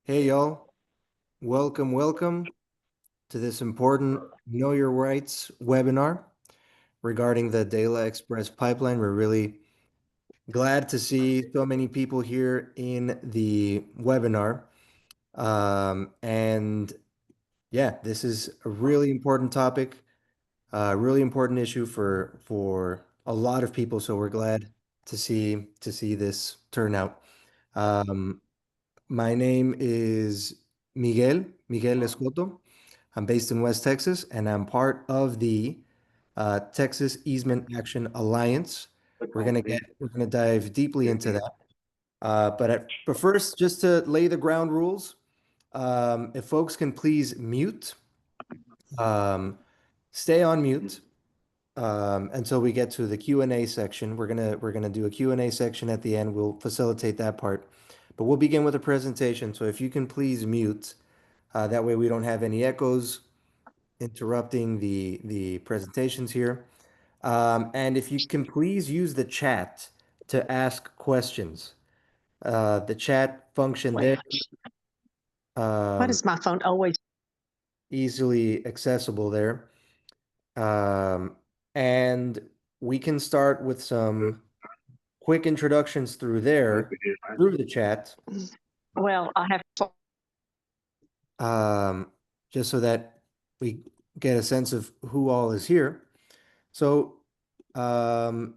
Hey y'all, welcome to this important Know Your Rights webinar regarding the DeLa Express pipeline. We're really glad to see so many people here in the webinar. And yeah, this is a really important topic, a really important issue for a lot of people. So we're glad to see this turn out. Um, My name is Miguel Escoto. I'm based in West Texas, and I'm part of the Texas Easement Action Alliance. We're gonna dive deeply into that. But first, just to lay the ground rules, if folks can please mute, um, stay on mute until we get to the Q&A section. We're gonna do a Q&A section at the end. We'll facilitate that part. But we'll begin with a presentation. So if you can please mute, that way we don't have any echoes interrupting the presentations here. And if you can please use the chat to ask questions. The chat function Wait, there, why um, does my phone always? easily accessible there. Um, and we can start with some quick introductions through there, through the chat, Well, I have. um, just so that we get a sense of who all is here. So um,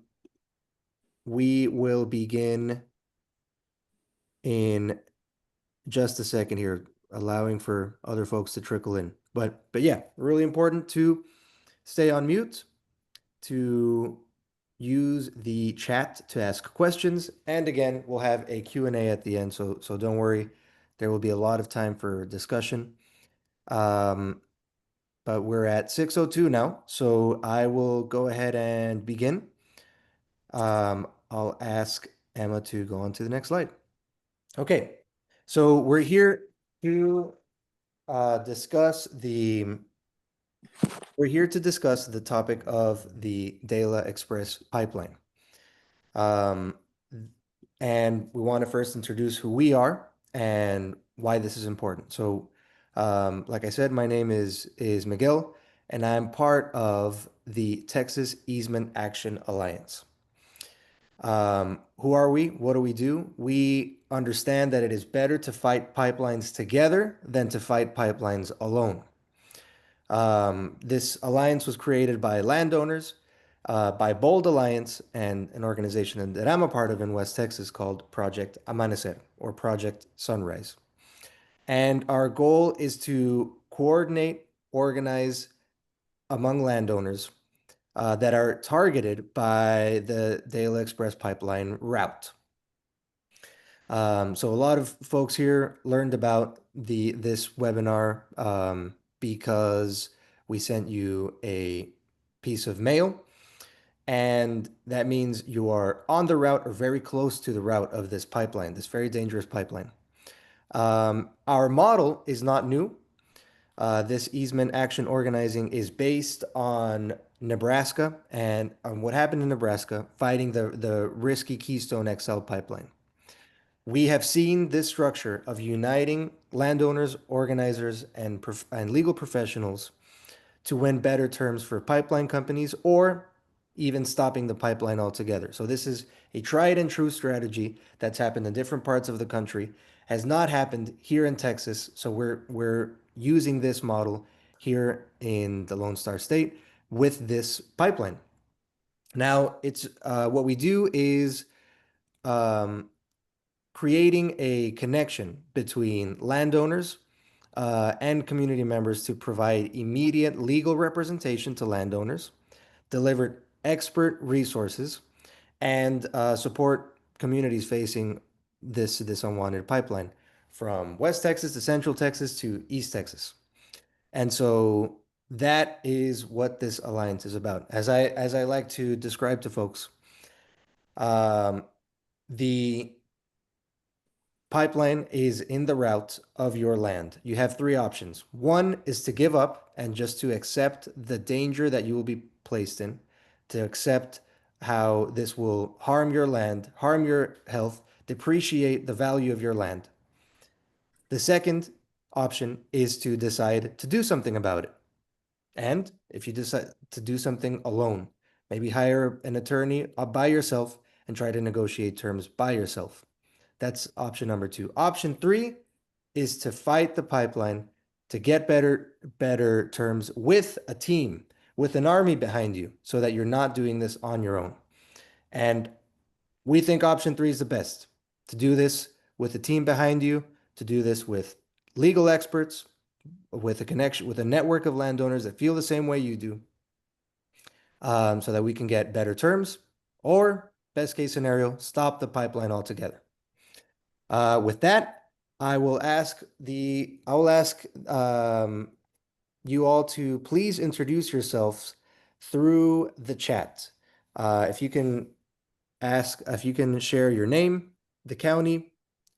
we will begin in just a second here, allowing for other folks to trickle in. But yeah, really important to stay on mute, to use the chat to ask questions. And again, we'll have a Q&A at the end, so don't worry. There will be a lot of time for discussion. Um, but we're at 6:02 now, so I will go ahead and begin. I'll ask Emma to go on to the next slide. Okay, so we're here to discuss the topic of the DeLa Express pipeline. Um, and we want to first introduce who we are and why this is important. So, like I said, my name is Miguel, and I'm part of the Texas Easement Action Alliance. Who are we? What do we do? We understand that it is better to fight pipelines together than to fight pipelines alone. This alliance was created by landowners, by Bold Alliance, and an organization that I'm a part of in West Texas called Project Amanecer or Project Sunrise. And our goal is to coordinate, organize among landowners that are targeted by the DeLa Express pipeline route. So a lot of folks here learned about this webinar because we sent you a piece of mail, and that means you are on the route or very close to the route of this pipeline, this very dangerous pipeline. Our model is not new. This easement action organizing is based on Nebraska and on what happened in Nebraska fighting the risky Keystone XL pipeline. We have seen this structure of uniting landowners, organizers, and legal professionals to win better terms for pipeline companies or even stopping the pipeline altogether. So this is a tried and true strategy that's happened in different parts of the country, has not happened here in Texas. So we're using this model here in the Lone Star State with this pipeline. Now, it's what we do is um, creating a connection between landowners and community members to provide immediate legal representation to landowners, deliver expert resources, and support communities facing this unwanted pipeline from West Texas to Central Texas to East Texas. And so that is what this alliance is about. As I like to describe to folks, um, the pipeline is in the route of your land. You have three options. One is to give up and just to accept the danger that you will be placed in, to accept how this will harm your land, harm your health, depreciate the value of your land. The second option is to decide to do something about it. And if you decide to do something alone, maybe hire an attorney by yourself and try to negotiate terms by yourself. That's option number two. Option three is to fight the pipeline to get better terms with a team, with an army behind you, so that you're not doing this on your own. And we think option three is the best, to do this with a team behind you, to do this with legal experts, with a connection, with a network of landowners that feel the same way you do, so that we can get better terms, or best case scenario, stop the pipeline altogether. With that, I will ask you all to please introduce yourselves through the chat. If you can share your name, the county,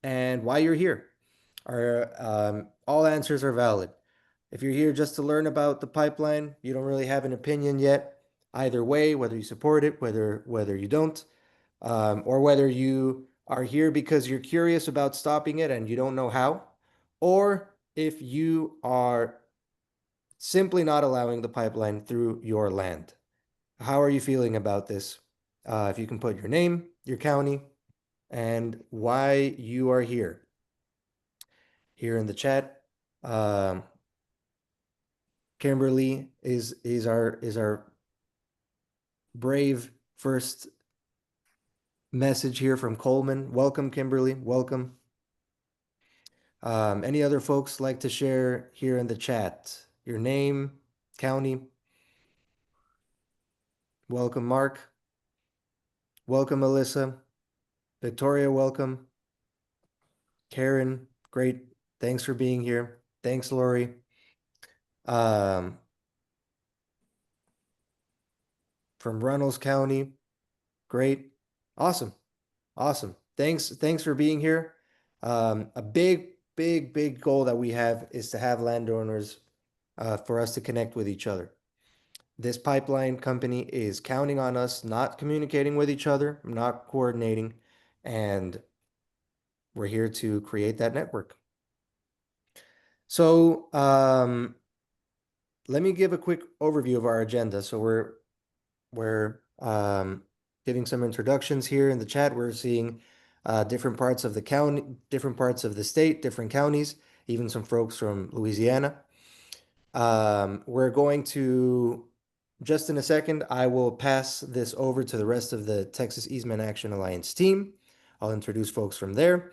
and why you're here. All answers are valid. If you're here just to learn about the pipeline, you don't really have an opinion yet, either way, whether you support it, whether you don't, or whether you are here because you're curious about stopping it and you don't know how, or if you are simply not allowing the pipeline through your land. How are you feeling about this? If you can put your name, your county, and why you are here in the chat. Kimberly is our brave first message here from Coleman. Welcome, Kimberly. Welcome. Any other folks like to share here in the chat? Your name, county. Welcome, Mark. Welcome, Alyssa. Victoria, welcome. Karen, great. Thanks for being here. Thanks, Lori. From Runnels County, great. Awesome. Awesome. Thanks for being here. A big goal that we have is to have landowners for us to connect with each other. This pipeline company is counting on us not communicating with each other, not coordinating, and we're here to create that network. So let me give a quick overview of our agenda. So we're giving some introductions here in the chat. We're seeing different parts of the county, different parts of the state, different counties, even some folks from Louisiana. We're going to, just in a second, I will pass this over to the rest of the Texas Easement Action Alliance team. I'll introduce folks from there.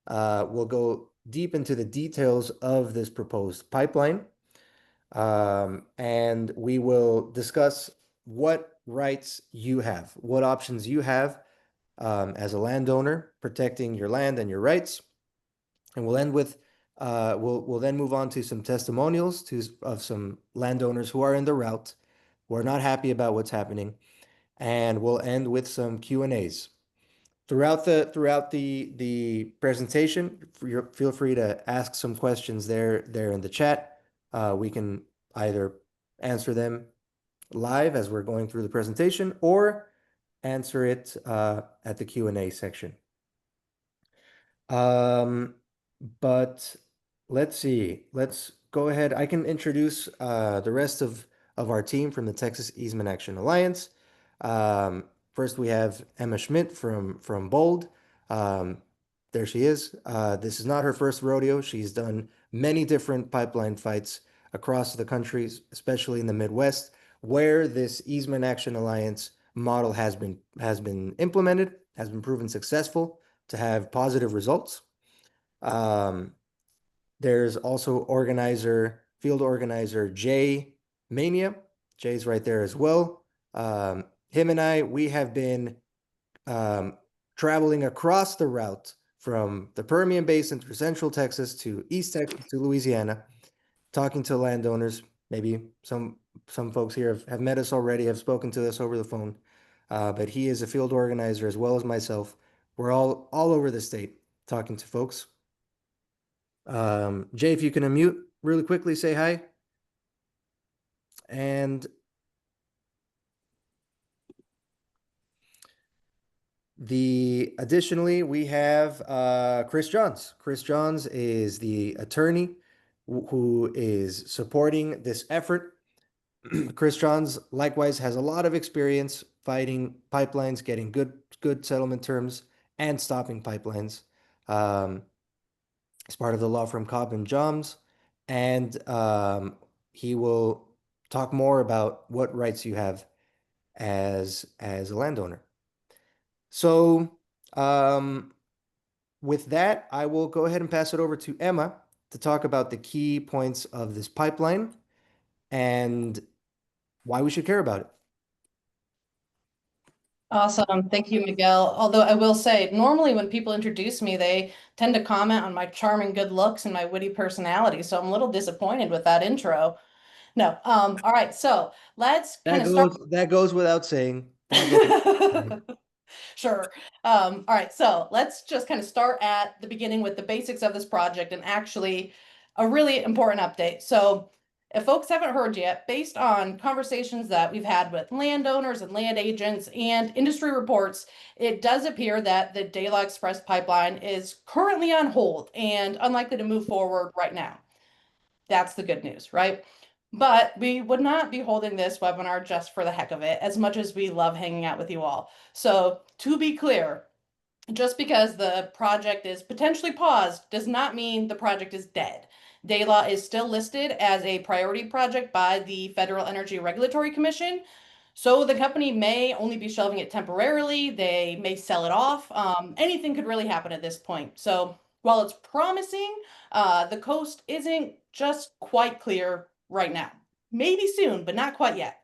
We'll go deep into the details of this proposed pipeline. And we will discuss what rights you have, what options you have as a landowner, protecting your land and your rights. And we'll end with, we'll then move on to some testimonials of some landowners who are in the route, who are not happy about what's happening. And we'll end with some Q&As. Throughout the presentation, feel free to ask some questions there in the chat. We can either answer them live as we're going through the presentation or answer it at the Q&A section. But let's see. Let's go ahead. I can introduce the rest of our team from the Texas Easement Action Alliance. First, we have Emma Schmidt from Bold. There she is. This is not her first rodeo. She's done many different pipeline fights across the country, especially in the Midwest, where this Easement Action Alliance model has been implemented, has been proven successful to have positive results. There's also field organizer Jay Mania. Jay's right there as well. Him and I, we have been traveling across the route from the Permian Basin through Central Texas to East Texas to Louisiana, talking to landowners. Maybe some folks here have met us already, have spoken to us over the phone. But he is a field organizer as well as myself. We're all over the state talking to folks. Jay, if you can unmute really quickly, say hi. And Additionally, we have Chris Johns. Chris Johns is the attorney who is supporting this effort. Chris Johns likewise has a lot of experience fighting pipelines, getting good settlement terms, and stopping pipelines. Um, he's part of the law firm Cobb and Johns, and he will talk more about what rights you have as a landowner. So, um, with that, I will go ahead and pass it over to Emma to talk about the key points of this pipeline and why we should care about it. Awesome. Thank you, Miguel. Although I will say, normally when people introduce me, they tend to comment on my charming good looks and my witty personality. So I'm a little disappointed with that intro. No. All right. So let's kind of start. That goes without saying. That goes without saying. Sure. All right. So let's just kind of start at the beginning with the basics of this project and actually a really important update. So if folks haven't heard yet, based on conversations that we've had with landowners and land agents and industry reports, it does appear that the DeLa Express pipeline is currently on hold and unlikely to move forward right now. That's the good news, right? But we would not be holding this webinar just for the heck of it, as much as we love hanging out with you all. So to be clear, just because the project is potentially paused does not mean the project is dead. DeLa is still listed as a priority project by the Federal Energy Regulatory Commission. So the company may only be shelving it temporarily. They may sell it off. Anything could really happen at this point. So while it's promising, the coast isn't just quite clear right now. Maybe soon, but not quite yet.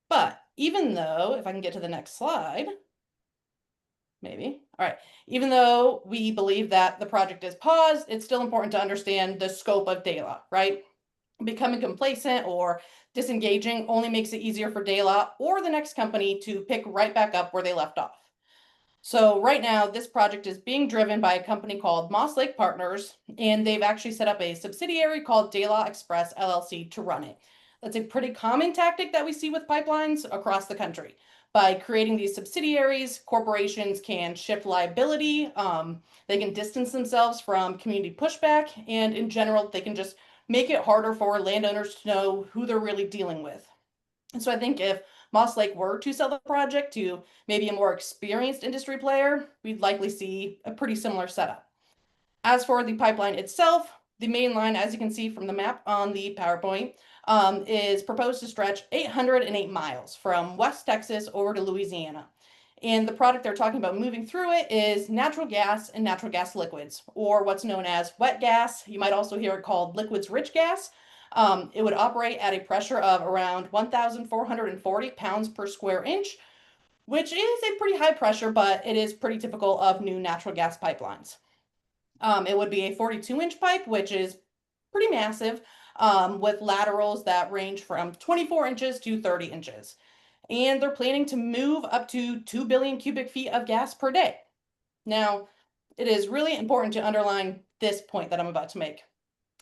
But even though, if I can get to the next slide, maybe. All right. Even though we believe that the project is paused, it's still important to understand the scope of DeLa, right? Becoming complacent or disengaging only makes it easier for DeLa or the next company to pick right back up where they left off. So right now, this project is being driven by a company called Moss Lake Partners, and they've actually set up a subsidiary called DeLa Express LLC to run it. That's a pretty common tactic that we see with pipelines across the country. By creating these subsidiaries, corporations can shift liability, they can distance themselves from community pushback, and in general, they can just make it harder for landowners to know who they're really dealing with. And so I think if Moss Lake were to sell the project to maybe a more experienced industry player, we'd likely see a pretty similar setup. As for the pipeline itself, the main line, as you can see from the map on the PowerPoint, is proposed to stretch 808 miles from West Texas over to Louisiana. And the product they're talking about moving through it is natural gas and natural gas liquids, or what's known as wet gas. You might also hear it called liquids rich gas. It would operate at a pressure of around 1,440 pounds per square inch, which is a pretty high pressure, but it is pretty typical of new natural gas pipelines. It would be a 42-inch pipe, which is pretty massive, with laterals that range from 24 inches to 30 inches. And they're planning to move up to 2 billion cubic feet of gas per day. Now, it is really important to underline this point that I'm about to make.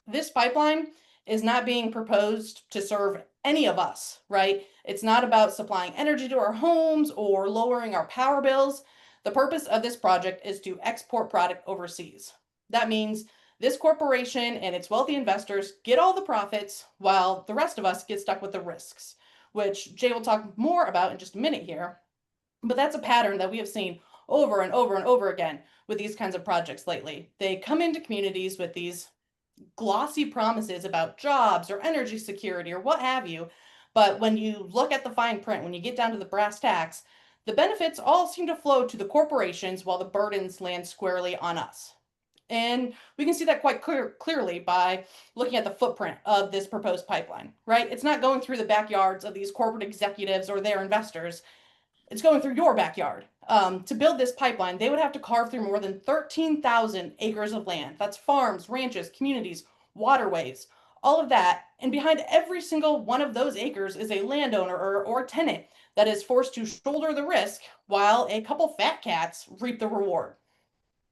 This pipeline is not being proposed to serve any of us, right? It's not about supplying energy to our homes or lowering our power bills. The purpose of this project is to export product overseas. That means this corporation and its wealthy investors get all the profits while the rest of us get stuck with the risks, which Jay will talk more about in just a minute here. But that's a pattern that we have seen over and over and over again with these kinds of projects lately. They come into communities with these glossy promises about jobs or energy security or what have you. But when you look at the fine print, when you get down to the brass tacks, the benefits all seem to flow to the corporations while the burdens land squarely on us. And we can see that quite clearly by looking at the footprint of this proposed pipeline, right? It's not going through the backyards of these corporate executives or their investors. It's going through your backyard. To build this pipeline, they would have to carve through more than 13,000 acres of land. That's farms, ranches, communities, waterways, all of that. And behind every single one of those acres is a landowner or tenant that is forced to shoulder the risk while a couple fat cats reap the reward.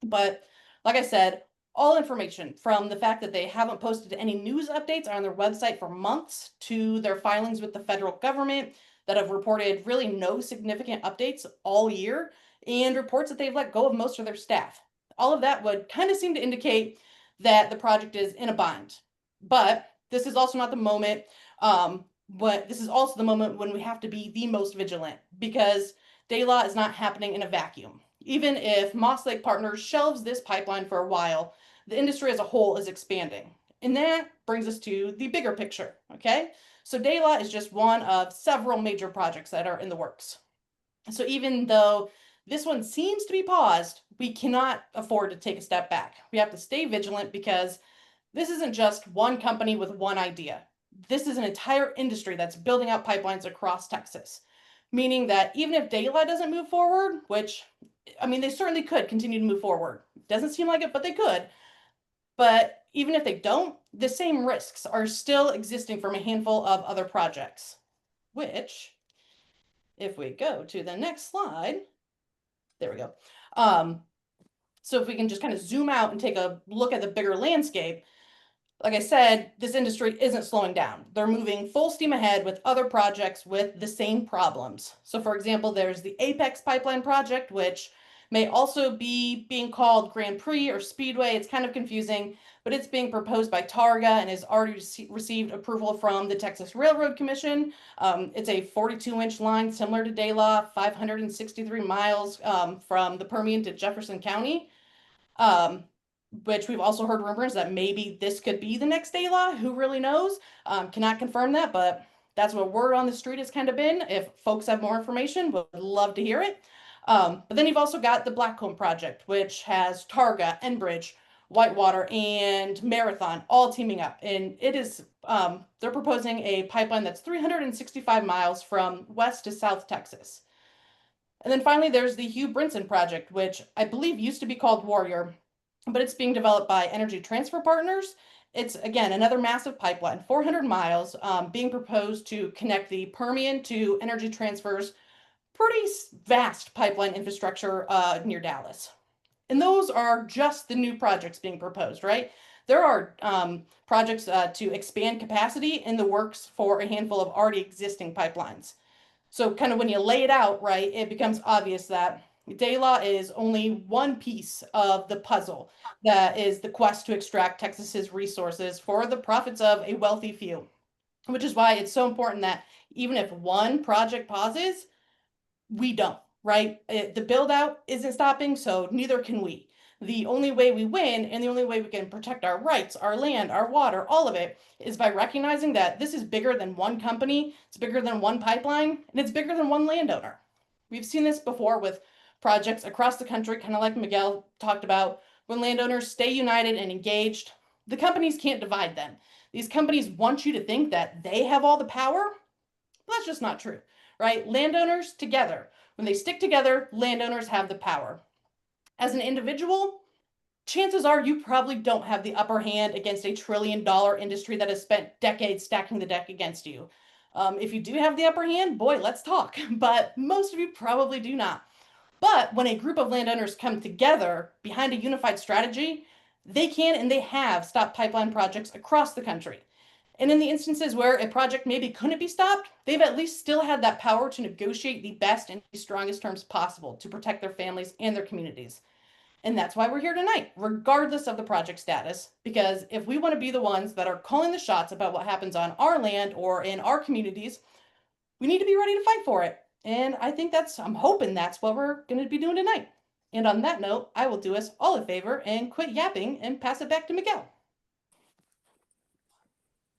But like I said, all information from the fact that they haven't posted any news updates on their website for months to their filings with the federal government that have reported really no significant updates all year and reports that they've let go of most of their staff. All of that would kind of seem to indicate that the project is in a bind. But this is also not the moment, but this is also the moment when we have to be the most vigilant, because DeLa is not happening in a vacuum. Even if Moss Lake Partners shelves this pipeline for a while, the industry as a whole is expanding. And that brings us to the bigger picture, okay? So DeLa is just one of several major projects that are in the works. So even though this one seems to be paused, we cannot afford to take a step back. We have to stay vigilant, because this isn't just one company with one idea. This is an entire industry that's building out pipelines across Texas, meaning that even if DeLa doesn't move forward, which, I mean, they certainly could continue to move forward. Doesn't seem like it, but they could. But even if they don't, the same risks are still existing from a handful of other projects, which, if we go to the next slide, there we go. So if we can just kind of zoom out and take a look at the bigger landscape, like I said, this industry isn't slowing down. They're moving full steam ahead with other projects with the same problems. So for example, there's the Apex Pipeline project, which may also be being called Grand Prix or Speedway. It's kind of confusing, but it's being proposed by Targa and has already received approval from the Texas Railroad Commission. It's a 42-inch line similar to DeLa, 563 miles from the Permian to Jefferson County. Which we've also heard rumors that maybe this could be the next DeLa. Who really knows? Cannot confirm that, but that's what word on the street has kind of been. If folks have more information, would love to hear it. But then you've also got the Blackcomb project, which has Targa, Enbridge, Whitewater, and Marathon all teaming up. And it is, they're proposing a pipeline that's 365 miles from west to south Texas. And then finally, there's the Hugh Brinson project, which I believe used to be called Warrior, but it's being developed by Energy Transfer Partners. It's, again, another massive pipeline, 400 miles, being proposed to connect the Permian to Energy Transfer's pretty vast pipeline infrastructure near Dallas. And those are just the new projects being proposed, right? There are projects to expand capacity in the works for a handful of already existing pipelines. So kind of when you lay it out, right, it becomes obvious that DeLa is only one piece of the puzzle that is the quest to extract Texas's resources for the profits of a wealthy few, which is why it's so important that even if one project pauses, we don't, right? The build out isn't stopping, so neither can we. The only way we win and the only way we can protect our rights, our land, our water, all of it is by recognizing that this is bigger than one company, it's bigger than one pipeline, and it's bigger than one landowner. We've seen this before with projects across the country, kind of like Miguel talked about, when landowners stay united and engaged, the companies can't divide them. These companies want you to think that they have all the power, but that's just not true, right? Landowners together, when they stick together, landowners have the power. As an individual, chances are you probably don't have the upper hand against a $1 trillion industry that has spent decades stacking the deck against you. If you do have the upper hand, boy, let's talk. But most of you probably do not. But when a group of landowners come together behind a unified strategy, they can and they have stopped pipeline projects across the country. And in the instances where a project maybe couldn't be stopped, they've at least still had that power to negotiate the best and strongest terms possible to protect their families and their communities. And that's why we're here tonight, regardless of the project status, because if we want to be the ones that are calling the shots about what happens on our land or in our communities, we need to be ready to fight for it. And I think I'm hoping that's what we're going to be doing tonight. And on that note, I will do us all a favor and quit yapping and pass it back to Miguel.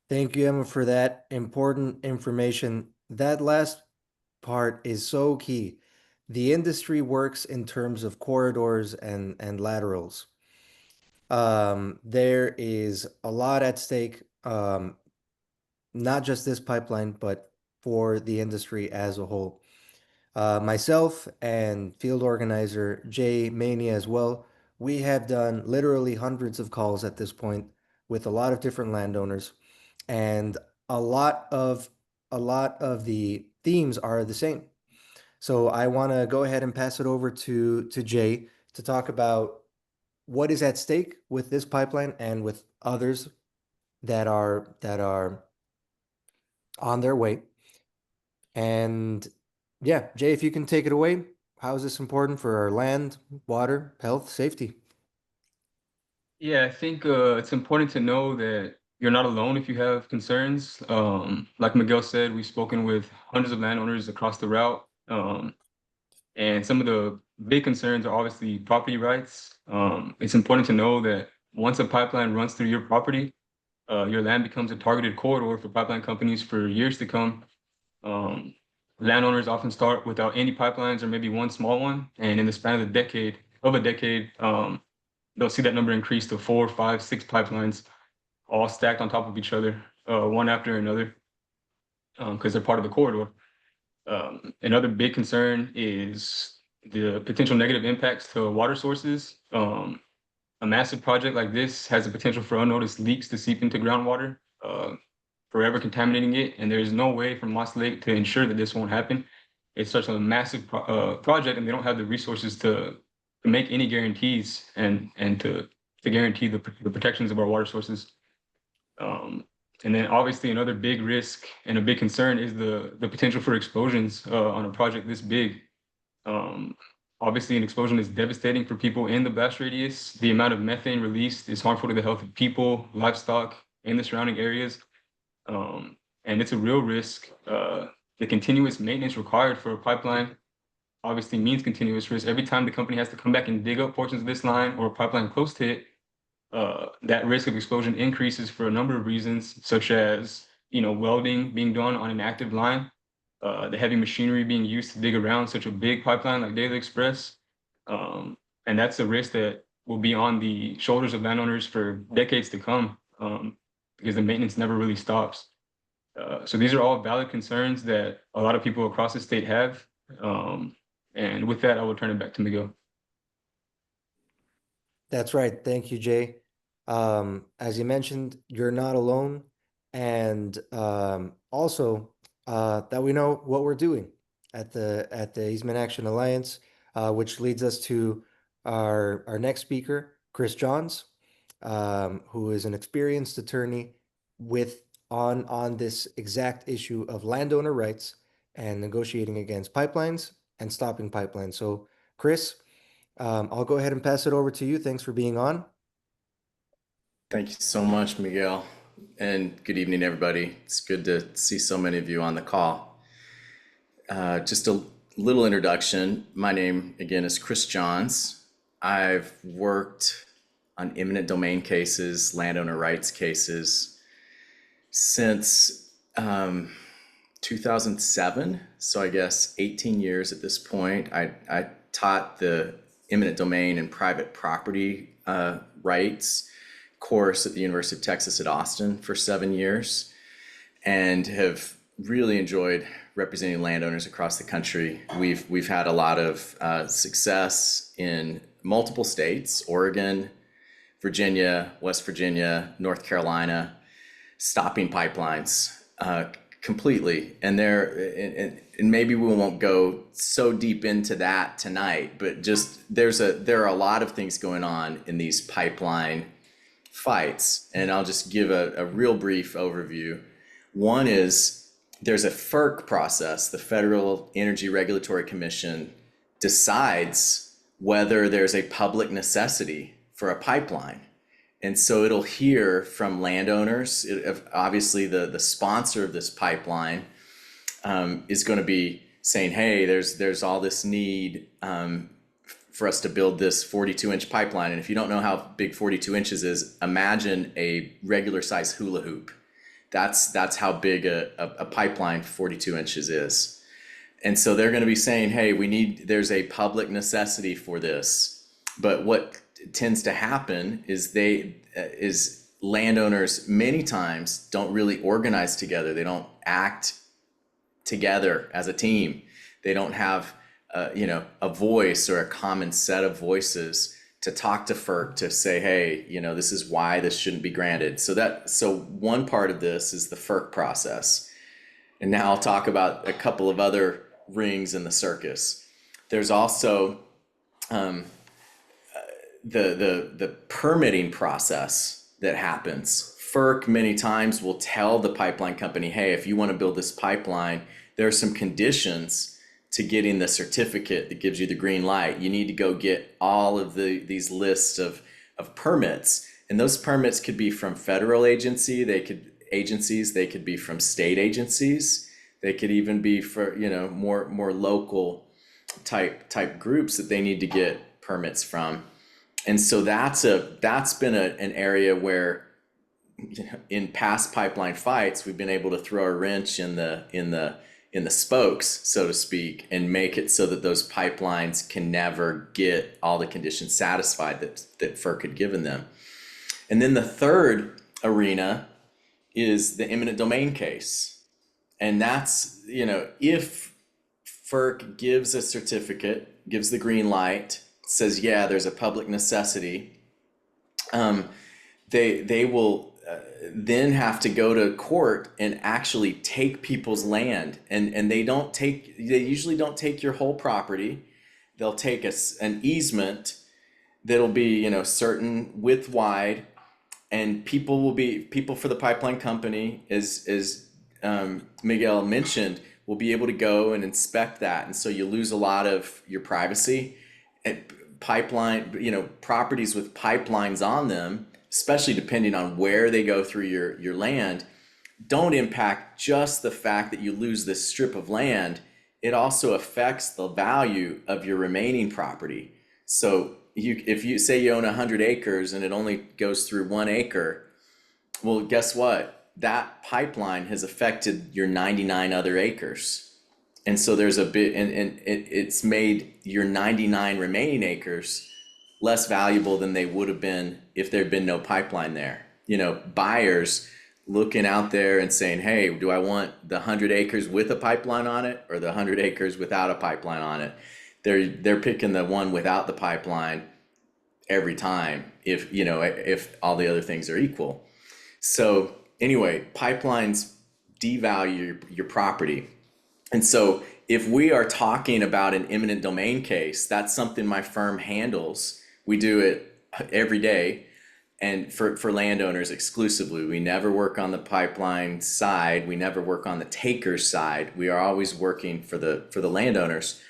Thank you, Emma, for that important information. That last part is so key. The industry works in terms of corridors and laterals. There is a lot at stake, not just this pipeline, but for the industry as a whole. Myself and field organizer Jay Mania as well, we have done literally hundreds of calls at this point with a lot of different landowners, and a lot of the themes are the same. So I want to go ahead and pass it over to Jay to talk about what is at stake with this pipeline and with others that are on their way. And yeah, Jay, if you can take it away, how is this important for our land, water, health, safety? Yeah, I think it's important to know that you're not alone if you have concerns. Like Miguel said, we've spoken with hundreds of landowners across the route. And some of the big concerns are obviously property rights. It's important to know that once a pipeline runs through your property, your land becomes a targeted corridor for pipeline companies for years to come. Um, Landowners often start without any pipelines or maybe one small one, and in the span of a decade, they'll see that number increase to 4, 5, 6 pipelines, all stacked on top of each other, one after another, because they're part of the corridor. Another big concern is the potential negative impacts to water sources. A massive project like this has the potential for unnoticed leaks to seep into groundwater, forever contaminating it. And there is no way for Moss Lake to ensure that this won't happen. It's such a massive project, and they don't have the resources to make any guarantees and to guarantee the protections of our water sources. And then obviously another big risk and a big concern is the potential for explosions on a project this big. Obviously, an explosion is devastating for people in the blast radius. The amount of methane released is harmful to the health of people, livestock, and the surrounding areas. And it's a real risk. The continuous maintenance required for a pipeline obviously means continuous risk. Every time the company has to come back and dig up portions of this line or a pipeline close to it, that risk of explosion increases for a number of reasons, such as welding being done on an active line, the heavy machinery being used to dig around such a big pipeline like DeLa Express, and that's a risk that will be on the shoulders of landowners for decades to come, because the maintenance never really stops. So these are all valid concerns that a lot of people across the state have. And with that, I will turn it back to Miguel. That's right. Thank you, Jay. As you mentioned, you're not alone. And also that we know what we're doing at the Easement Action Alliance, which leads us to our next speaker, Chris Johns, who is an experienced attorney with on this exact issue of landowner rights and negotiating against pipelines and stopping pipelines. So, Chris, I'll go ahead and pass it over to you. Thanks for being on. Thank you so much, Miguel. And good evening, everybody. It's good to see so many of you on the call. Just a little introduction. My name, again, is Chris Johns. I've worked on eminent domain cases, landowner rights cases since 2007. So I guess 18 years at this point. I taught the eminent domain and private property rights course at the University of Texas at Austin for 7 years, and have really enjoyed representing landowners across the country. We've had a lot of success in multiple states: Oregon, Virginia, West Virginia, North Carolina, stopping pipelines completely. And maybe we won't go so deep into that tonight, but just there are a lot of things going on in these pipeline fights, and I'll just give a real brief overview. One is there's a FERC process. The Federal Energy Regulatory Commission decides whether there's a public necessity for a pipeline. And so it'll hear from landowners. Obviously, the sponsor of this pipeline is going to be saying, hey, there's all this need for us to build this 42-inch pipeline. And if you don't know how big 42 inches is, imagine a regular size hula hoop. That's how big a pipeline 42 inches is. And so they're going to be saying, hey, there's a public necessity for this. But what tends to happen is landowners many times don't really organize together. They don't act together as a team. They don't have a voice or a common set of voices to talk to FERC to say, hey, this is why this shouldn't be granted. So one part of this is the FERC process. And now I'll talk about a couple of other rings in the circus. There's also the permitting process that happens. FERC many times will tell the pipeline company, hey, if you want to build this pipeline, there are some conditions to getting the certificate that gives you the green light. You need to go get all of these lists of permits. And those permits could be from federal agencies, they could be from state agencies, they could even be for, more local type groups that they need to get permits from. And so that's been an area where, in past pipeline fights, we've been able to throw a wrench in the spokes, so to speak, and make it so that those pipelines can never get all the conditions satisfied that FERC had given them. And then the third arena is the eminent domain case. And that's, if FERC gives a certificate, gives the green light, says, yeah, there's a public necessity, they will then have to go to court and actually take people's land. And they usually don't take your whole property. They'll take an easement that'll be, certain width wide, and people for the pipeline company, as Miguel mentioned, will be able to go and inspect that. And so you lose a lot of your privacy. And properties with pipelines on them, especially depending on where they go through your land, don't impact just the fact that you lose this strip of land. It also affects the value of your remaining property. So if you say you own 100 acres and it only goes through 1 acre, well, guess what? That pipeline has affected your 99 other acres. And so there's a bit, and it's made your 99 remaining acres less valuable than they would have been if there'd been no pipeline there. Buyers looking out there and saying, hey, do I want the 100 acres with a pipeline on it or the 100 acres without a pipeline on it? They're picking the one without the pipeline every time if all the other things are equal. So anyway, pipelines devalue your property. And so if we are talking about an eminent domain case, that's something my firm handles. We do it every day, and for landowners exclusively. We never work on the pipeline side. We never work on the taker's side. We are always working for the landowners.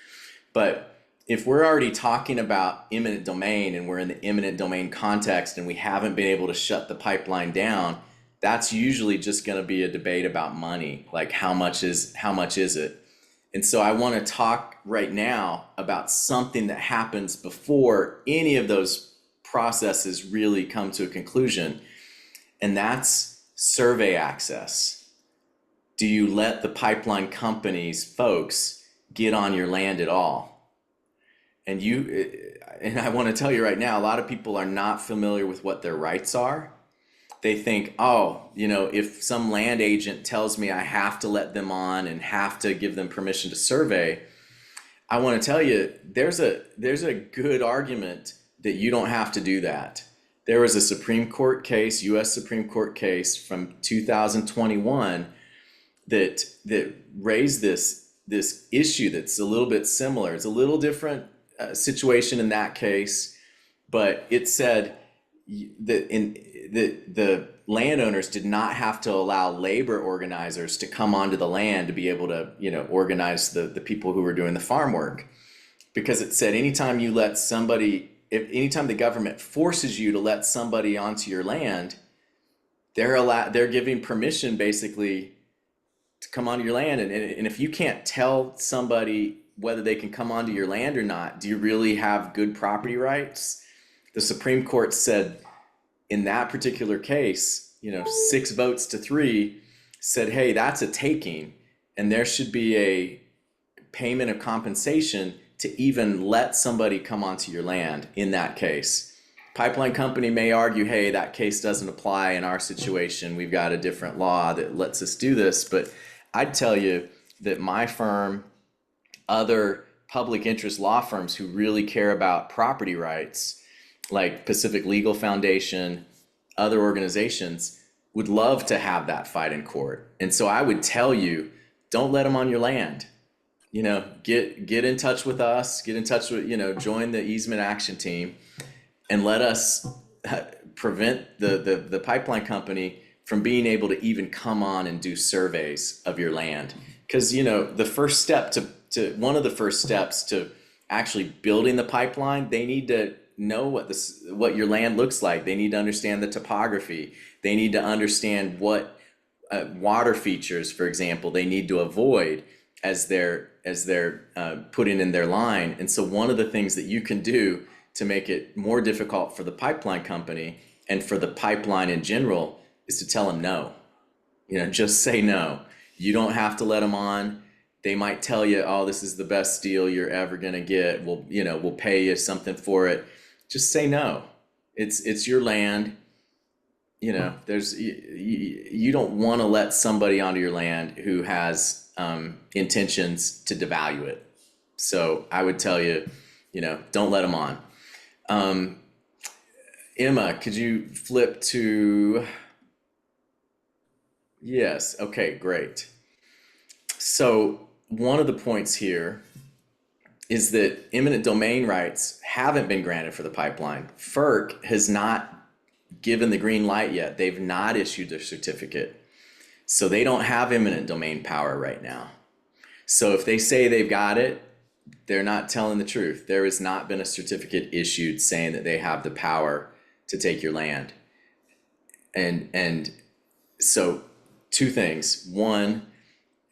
But if we're already talking about eminent domain and we're in the eminent domain context and we haven't been able to shut the pipeline down, that's usually just going to be a debate about money. Like how much is it? And so I want to talk right now about something that happens before any of those processes really come to a conclusion. And that's survey access. Do you let the pipeline companies, folks, get on your land at all? And I want to tell you right now, a lot of people are not familiar with what their rights are. They think, if some land agent tells me I have to let them on and have to give them permission to survey, I want to tell you, there's a good argument that you don't have to do that. There was a Supreme Court case, U.S. Supreme Court case from 2021 that raised this issue that's a little bit similar. It's a little different situation in that case, but it said that the landowners did not have to allow labor organizers to come onto the land to be able to, organize the people who were doing the farm work, because it said anytime the government forces you to let somebody onto your land, they're giving permission basically to come onto your land, and if you can't tell somebody whether they can come onto your land or not, do you really have good property rights? The Supreme Court said in that particular case, 6 votes to 3 said, hey, that's a taking, and there should be a payment of compensation to even let somebody come onto your land in that case. Pipeline company may argue, hey, that case doesn't apply in our situation. We've got a different law that lets us do this. But I'd tell you that my firm, other public interest law firms who really care about property rights, like Pacific Legal Foundation, other organizations, would love to have that fight in court. And so I would tell you, don't let them on your land. Get in touch with us, join the easement action team, and let us prevent the pipeline company from being able to even come on and do surveys of your land. Because, the first step one of the first steps to actually building the pipeline, they need to know what your land looks like. They need to understand the topography. They need to understand what water features, for example, they need to avoid as they're putting in their line. And so one of the things that you can do to make it more difficult for the pipeline company and for the pipeline in general is to tell them no. Just say no. You don't have to let them on. They might tell you, oh, this is the best deal you're ever gonna get. We'll pay you something for it. Just say no. It's your land. You don't want to let somebody onto your land who has intentions to devalue it. So I would tell you, don't let them on. Emma, could you flip to? Yes. Okay, great. So one of the points here is that eminent domain rights haven't been granted for the pipeline. FERC has not given the green light yet. They've not issued their certificate. So they don't have eminent domain power right now. So if they say they've got it, they're not telling the truth. There has not been a certificate issued saying that they have the power to take your land. And so two things. One,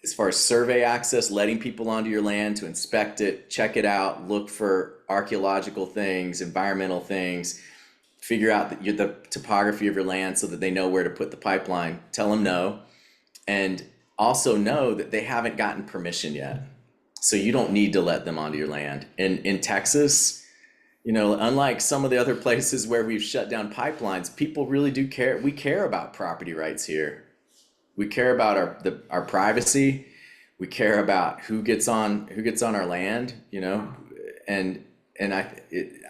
as far as survey access, letting people onto your land to inspect it, check it out, look for archaeological things, environmental things, figure out the topography of your land so that they know where to put the pipeline. Tell them no. And also know that they haven't gotten permission yet. So you don't need to let them onto your land. In Texas, unlike some of the other places where we've shut down pipelines, people really do care. We care about property rights here. We care about our privacy. We care about who gets on our land, and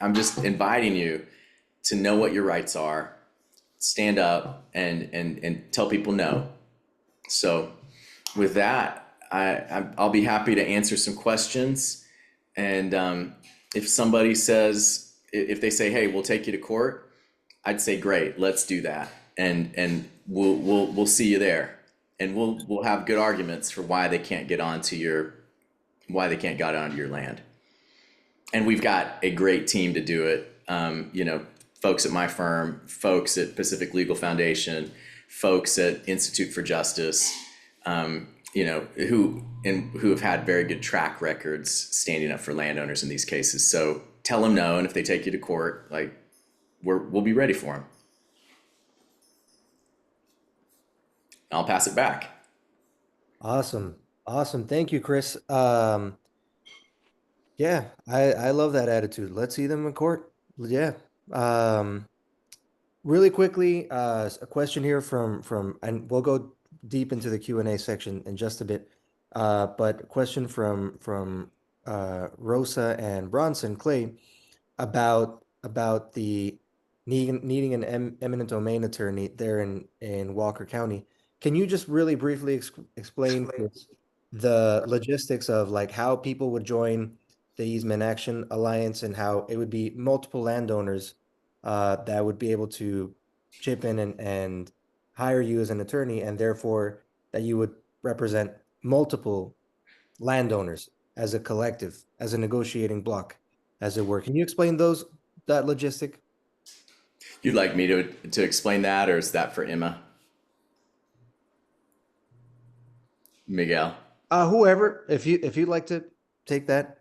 I'm just inviting you to know what your rights are, stand up and tell people no. So with that, I'll be happy to answer some questions. And if somebody says, if they say, hey, we'll take you to court, I'd say, great, let's do that. And we'll see you there. And we'll have good arguments for why they can't get onto your land. And we've got a great team to do it. Folks at my firm, folks at Pacific Legal Foundation, folks at Institute for Justice, who have had very good track records standing up for landowners in these cases. So tell them no, and if they take you to court, we'll be ready for them. I'll pass it back. Awesome. Thank you, Chris. Yeah, I love that attitude. Let's see them in court. Yeah. Really quickly, a question here and we'll go deep into the Q&A section in just a bit. But a question from Rosa and Bronson Clay about the needing an eminent domain attorney there in Walker County. Can you just really briefly explain the logistics of how people would join the Easement Action Alliance and how it would be multiple landowners that would be able to chip in and hire you as an attorney, and therefore that you would represent multiple landowners as a collective, as a negotiating block, as it were. Can you explain that logistic? You'd like me to explain that, or is that for Emma? Miguel? Whoever, if you'd like to take that.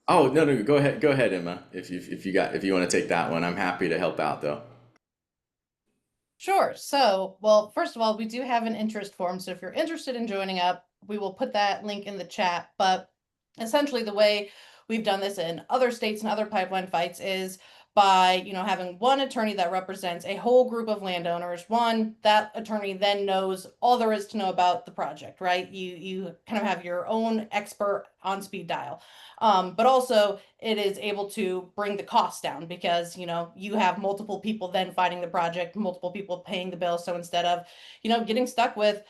Oh, no, go ahead, Emma. If you want to take that one, I'm happy to help out though. Sure. So, well, first of all, we do have an interest form. So if you're interested in joining up, we will put that link in the chat. But essentially the way we've done this in other states and other pipeline fights is by, having one attorney that represents a whole group of landowners. One, that attorney then knows all there is to know about the project, right? You kind of have your own expert on speed dial. But also it is able to bring the costs down because, you have multiple people then fighting the project, multiple people paying the bill. So instead of, getting stuck with,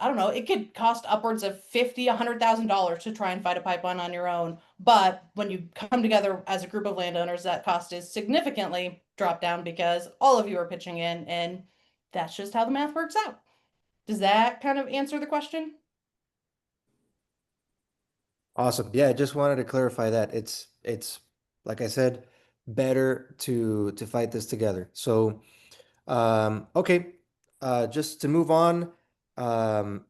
I don't know, it could cost upwards of $50,000, $100,000 to try and fight a pipeline on your own. But when you come together as a group of landowners, that cost is significantly dropped down because all of you are pitching in, and that's just how the math works out. Does that kind of answer the question? Awesome. Yeah, I just wanted to clarify that. It's like I said, better to fight this together. So, okay. Just to move on, um,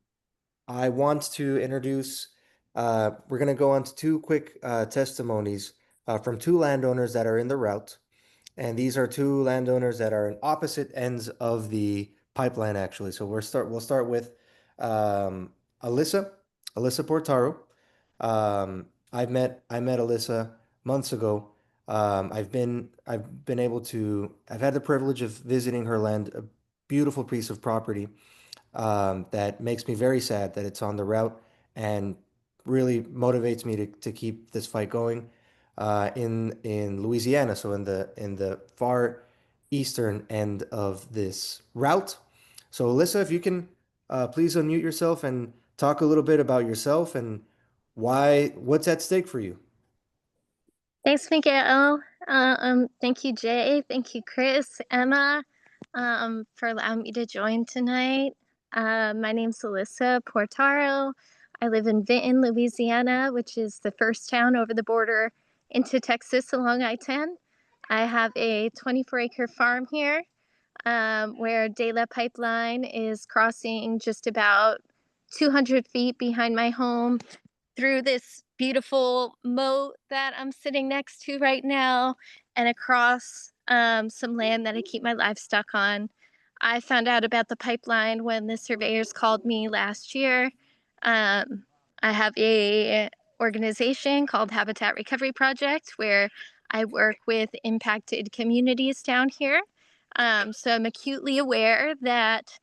I want to introduce, we're going to go on to two quick testimonies from two landowners that are in the route. And these are two landowners that are in opposite ends of the pipeline, actually. So we'll start with um, Alyssa, Alyssa Portaro. I met Alyssa months ago. I've had the privilege of visiting her land, a beautiful piece of property that makes me very sad that it's on the route and really motivates me to keep this fight going in Louisiana, so in the far eastern end of this route. So Alyssa, if you can please unmute yourself and talk a little bit about yourself and what's at stake for you. Thanks, Miguel. Thank you, Jay. Thank you, Chris, Emma, for allowing me to join tonight. My name's Alyssa Portaro. I live in Vinton, Louisiana, which is the first town over the border into Texas along I-10. I have a 24-acre farm here where DeLa pipeline is crossing just about 200 feet behind my home through this beautiful moat that I'm sitting next to right now and across some land that I keep my livestock on. I found out about the pipeline when the surveyors called me last year. I have a organization called Habitat Recovery Project where I work with impacted communities down here. So I'm acutely aware that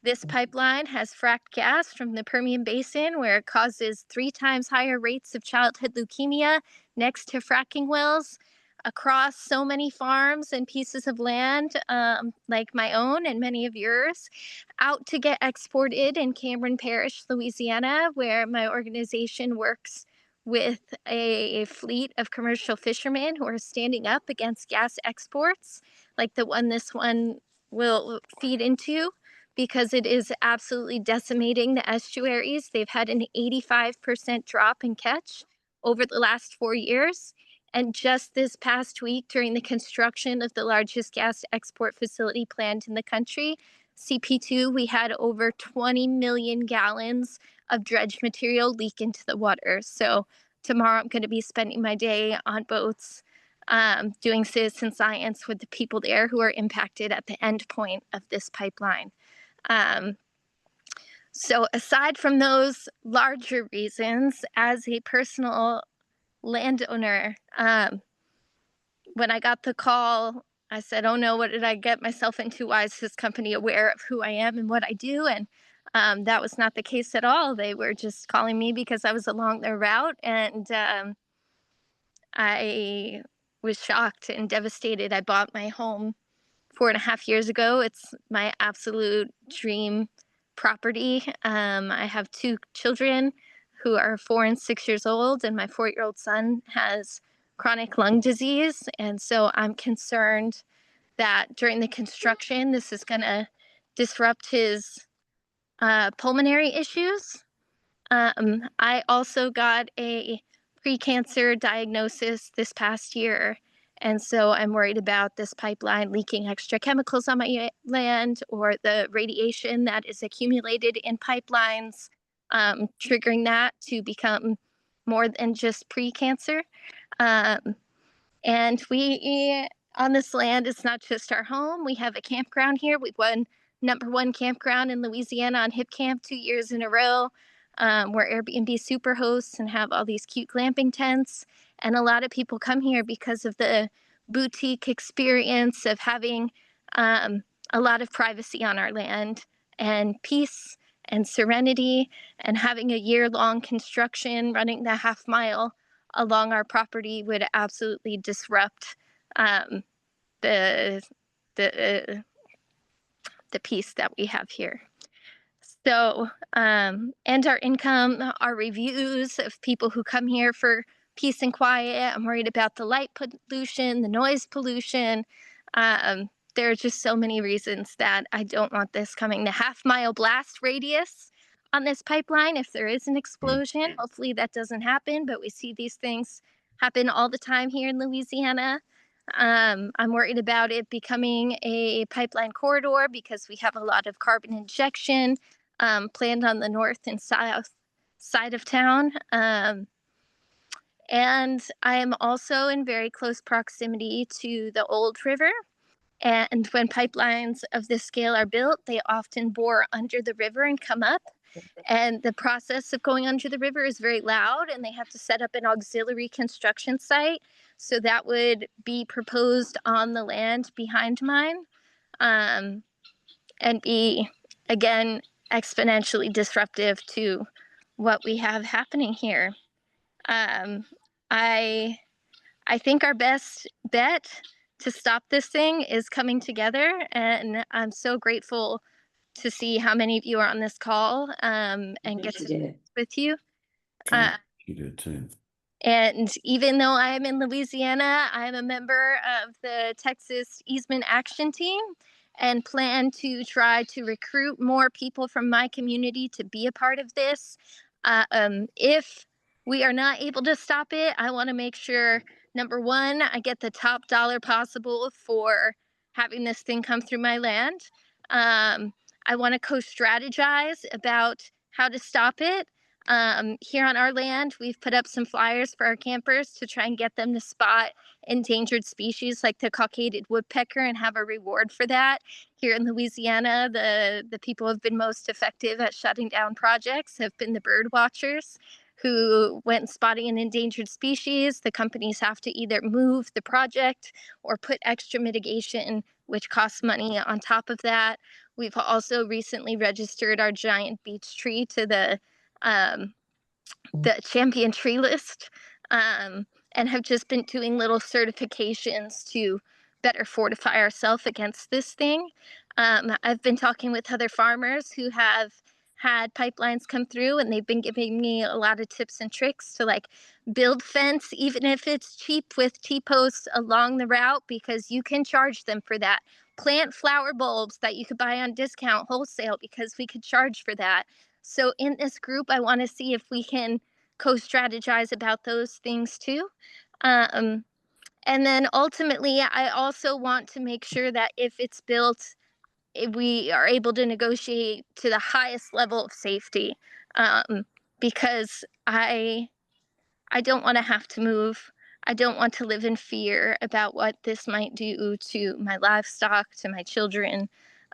this pipeline has fracked gas from the Permian Basin, where it causes 3 times higher rates of childhood leukemia next to fracking wells across so many farms and pieces of land, like my own and many of yours, out to get exported in Cameron Parish, Louisiana, where my organization works with a fleet of commercial fishermen who are standing up against gas exports, like the one this one will feed into, because it is absolutely decimating the estuaries. They've had an 85% drop in catch over the last 4 years. And just this past week, during the construction of the largest gas export facility planned in the country, CP2, we had over 20 million gallons of dredge material leak into the water. So tomorrow I'm going to be spending my day on boats doing citizen science with the people there who are impacted at the end point of this pipeline. So aside from those larger reasons, as a personal landowner, when I got the call, I said, oh no, what did I get myself into? Why is this company aware of who I am and what I do? And that was not the case at all. They were just calling me because I was along their route, and I was shocked and devastated. I bought my home 4.5 years ago. It's my absolute dream property. I have 2 children who are 4 and 6 years old, and my 4-year-old son has chronic lung disease. And so I'm concerned that during the construction, this is going to disrupt his pulmonary issues. I also got a pre-cancer diagnosis this past year. And so I'm worried about this pipeline leaking extra chemicals on my land, or the radiation that is accumulated in pipelines, triggering that to become more than just pre-cancer. And we, on this land, it's not just our home. We have a campground here. We've won #1 campground in Louisiana on Hip Camp 2 years in a row. We're Airbnb super hosts and have all these cute glamping tents. And a lot of people come here because of the boutique experience of having a lot of privacy on our land and peace and serenity, and having a year-long construction running the half-mile along our property would absolutely disrupt the the the peace that we have here. So, and our income, our reviews of people who come here for peace and quiet. I'm worried about the light pollution, the noise pollution. There are just so many reasons that I don't want this coming. The half-mile blast radius on this pipeline if there is an explosion. Hopefully that doesn't happen, but we see these things happen all the time here in Louisiana. I'm worried about it becoming a pipeline corridor because we have a lot of carbon injection planned on the north and south side of town. And I am also in very close proximity to the old river. And when pipelines of this scale are built, they often bore under the river and come up. And the process of going under the river is very loud, and they have to set up an auxiliary construction site. So that would be proposed on the land behind mine, and be, again, exponentially disruptive to what we have happening here. I think our best bet to stop this thing is coming together, and I'm so grateful to see how many of you are on this call and get to do it with you. You do too. And even though I am in Louisiana, I am a member of the Texas Easement Action Team and plan to try to recruit more people from my community to be a part of this. If we are not able to stop it, I want to make sure, number one, I get the top dollar possible for having this thing come through my land. I want to co-strategize about how to stop it. Here on our land, we've put up some flyers for our campers to try and get them to spot endangered species like the cockaded woodpecker and have a reward for that. Here in Louisiana, the people who have been most effective at shutting down projects have been the bird watchers who went spotting an endangered species. The companies have to either move the project or put extra mitigation, which costs money on top of that. We've also recently registered our giant beech tree to the champion tree list, and have just been doing little certifications to better fortify ourselves against this thing. I've been talking with other farmers who have had pipelines come through, and they've been giving me a lot of tips and tricks to like build fence, even if it's cheap, with T-posts along the route, because you can charge them for that. Plant flower bulbs that you could buy on discount wholesale, because we could charge for that. So in this group, I want to see if we can co-strategize about those things too. And then ultimately, I also want to make sure that if it's built, we are able to negotiate to the highest level of safety, because I don't want to have to move. I don't want to live in fear about what this might do to my livestock, to my children,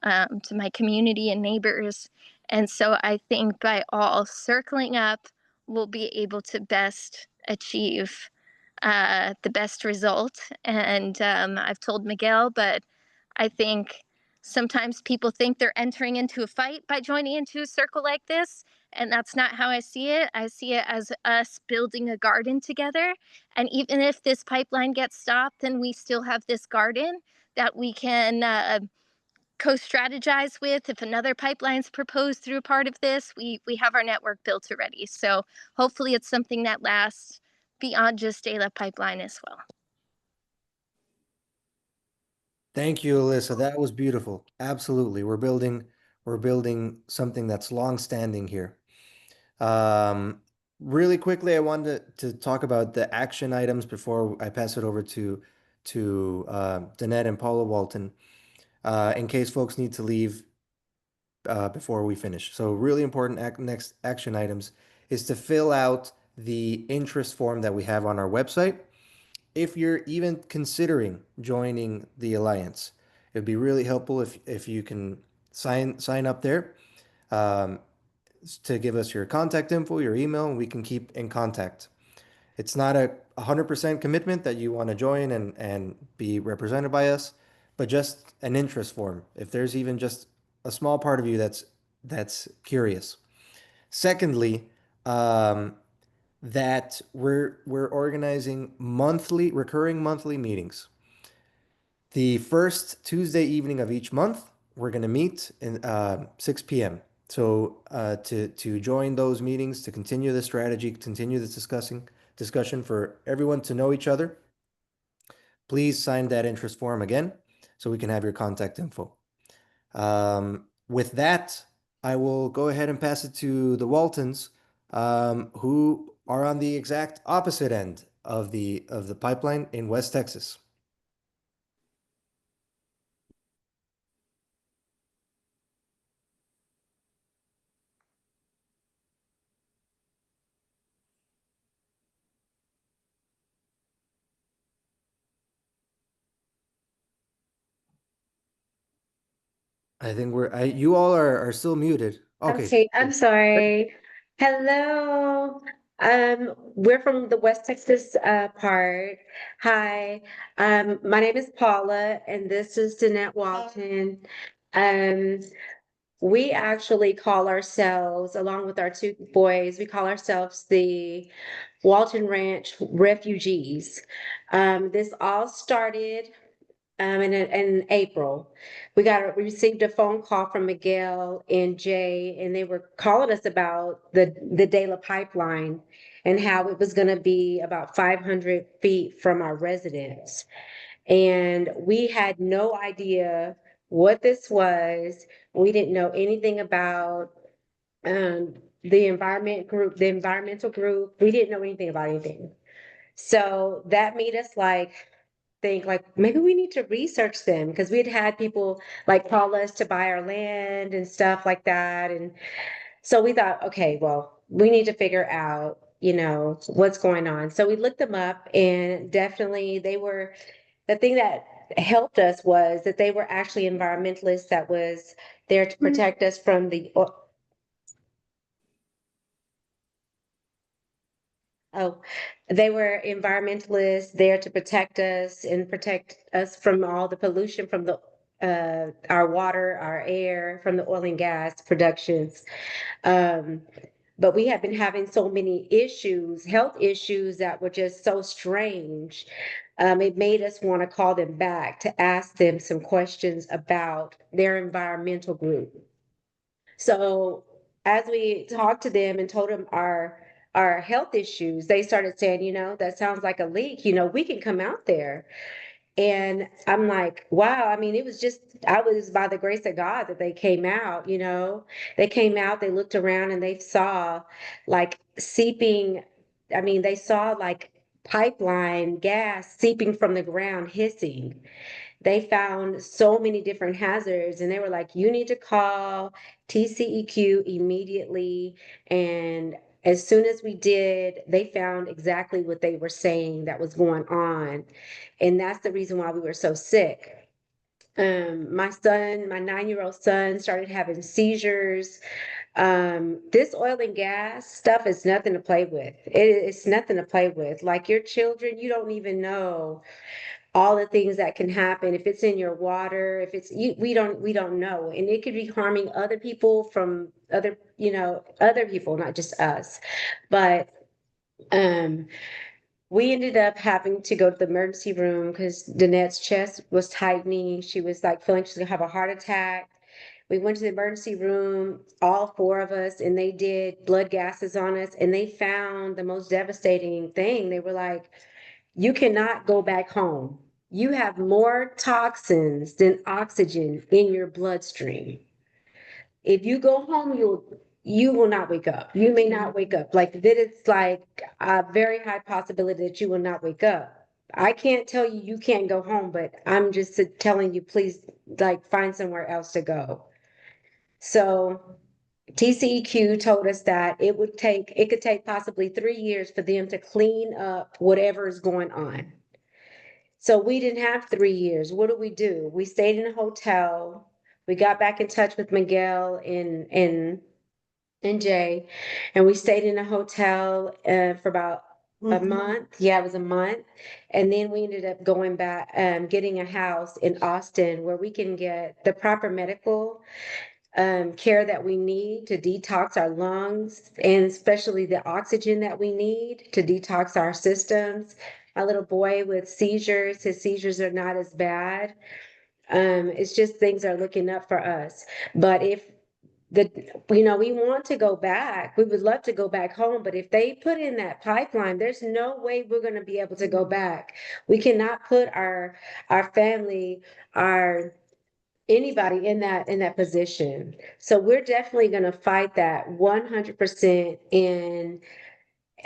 to my community and neighbors. And so I think by all circling up, we'll be able to best achieve the best result. And I've told Miguel, but I think sometimes people think they're entering into a fight by joining into a circle like this. And that's not how I see it. I see it as us building a garden together. And even if this pipeline gets stopped, then we still have this garden that we can co-strategize with. If another pipeline's proposed through part of this, we have our network built already. So hopefully it's something that lasts beyond just DeLa pipeline as well. Thank you, Alyssa. That was beautiful. Absolutely. We're building something that's long-standing here. Really quickly, I wanted to talk about the action items before I pass it over to Danette and Paula Walton, in case folks need to leave before we finish. So really important next action items is to fill out the interest form that we have on our website. If you're even considering joining the Alliance, it'd be really helpful if you can sign up there, to give us your contact info, your email, and we can keep in contact. It's not a 100% commitment that you want to join and be represented by us, but just an interest form. If there's even just a small part of you that's curious. Secondly, that we're organizing recurring monthly meetings. The first Tuesday evening of each month, we're going to meet in 6 p.m. So to join those meetings, to continue the strategy, continue this discussion for everyone to know each other, please sign that interest form again so we can have your contact info. With that, I will go ahead and pass it to the Waltons, who are on the exact opposite end of the pipeline in West Texas. I think you all are still muted. Okay. Okay, I'm sorry. Hello. We're from the West Texas part. Hi. My name is Paula and this is Danette Walton. Um, we actually call ourselves, along with our two boys, we call ourselves the Walton Ranch Refugees. This all started in April. We received a phone call from Miguel and Jay, and they were calling us about the DeLa pipeline and how it was going to be about 500 feet from our residence. And we had no idea what this was. We didn't know anything about the environmental group. We didn't know anything about anything. So that made us think like maybe we need to research them because we'd had people like call us to buy our land and stuff like that. And so we thought, okay, well, we need to figure out, what's going on. So we looked them up and definitely the thing that helped us was that they were actually environmentalists that was there to protect us from they were environmentalists there to protect us and protect us from all the pollution from our water, our air, from the oil and gas productions. But we have been having so many issues, health issues that were just so strange. It made us want to call them back to ask them some questions about their environmental group. So as we talked to them and told them our health issues, they started saying, that sounds like a leak, we can come out there. And I'm like, wow, I mean, I was by the grace of God that they came out, they came out, they looked around and they saw like seeping, I mean, they saw like pipeline gas seeping from the ground, hissing. They found so many different hazards and they were like, you need to call TCEQ immediately. And as soon as we did, they found exactly what they were saying that was going on. And that's the reason why we were so sick. My 9-year-old son started having seizures. This oil and gas stuff is nothing to play with. It's nothing to play with. Like your children, you don't even know all the things that can happen if it's in your water, if it's we don't know, and it could be harming other people from other people, not just us. But we ended up having to go to the emergency room because Danette's chest was tightening. She was like feeling she's gonna have a heart attack. We went to the emergency room, all four of us, and they did blood gases on us, and they found the most devastating thing. They were like, you cannot go back home. You have more toxins than oxygen in your bloodstream. If you go home, you will not wake up. You may not wake up. Like that, it's like a very high possibility that you will not wake up. I can't tell you you can't go home, but I'm just telling you, please, like find somewhere else to go. So TCEQ told us that it could take possibly 3 years for them to clean up whatever is going on. So we didn't have 3 years. What do? We stayed in a hotel. We got back in touch with Miguel and Jay, and we stayed in a hotel for about a month. Yeah, it was a month. And then we ended up going back, getting a house in Austin where we can get the proper medical care that we need to detox our lungs, and especially the oxygen that we need to detox our systems. My little boy with seizures, his seizures are not as bad. It's just things are looking up for us. But if we want to go back, we would love to go back home. But if they put in that pipeline, there's no way we're going to be able to go back. We cannot put our family, our anybody in that position. So we're definitely going to fight that 100%.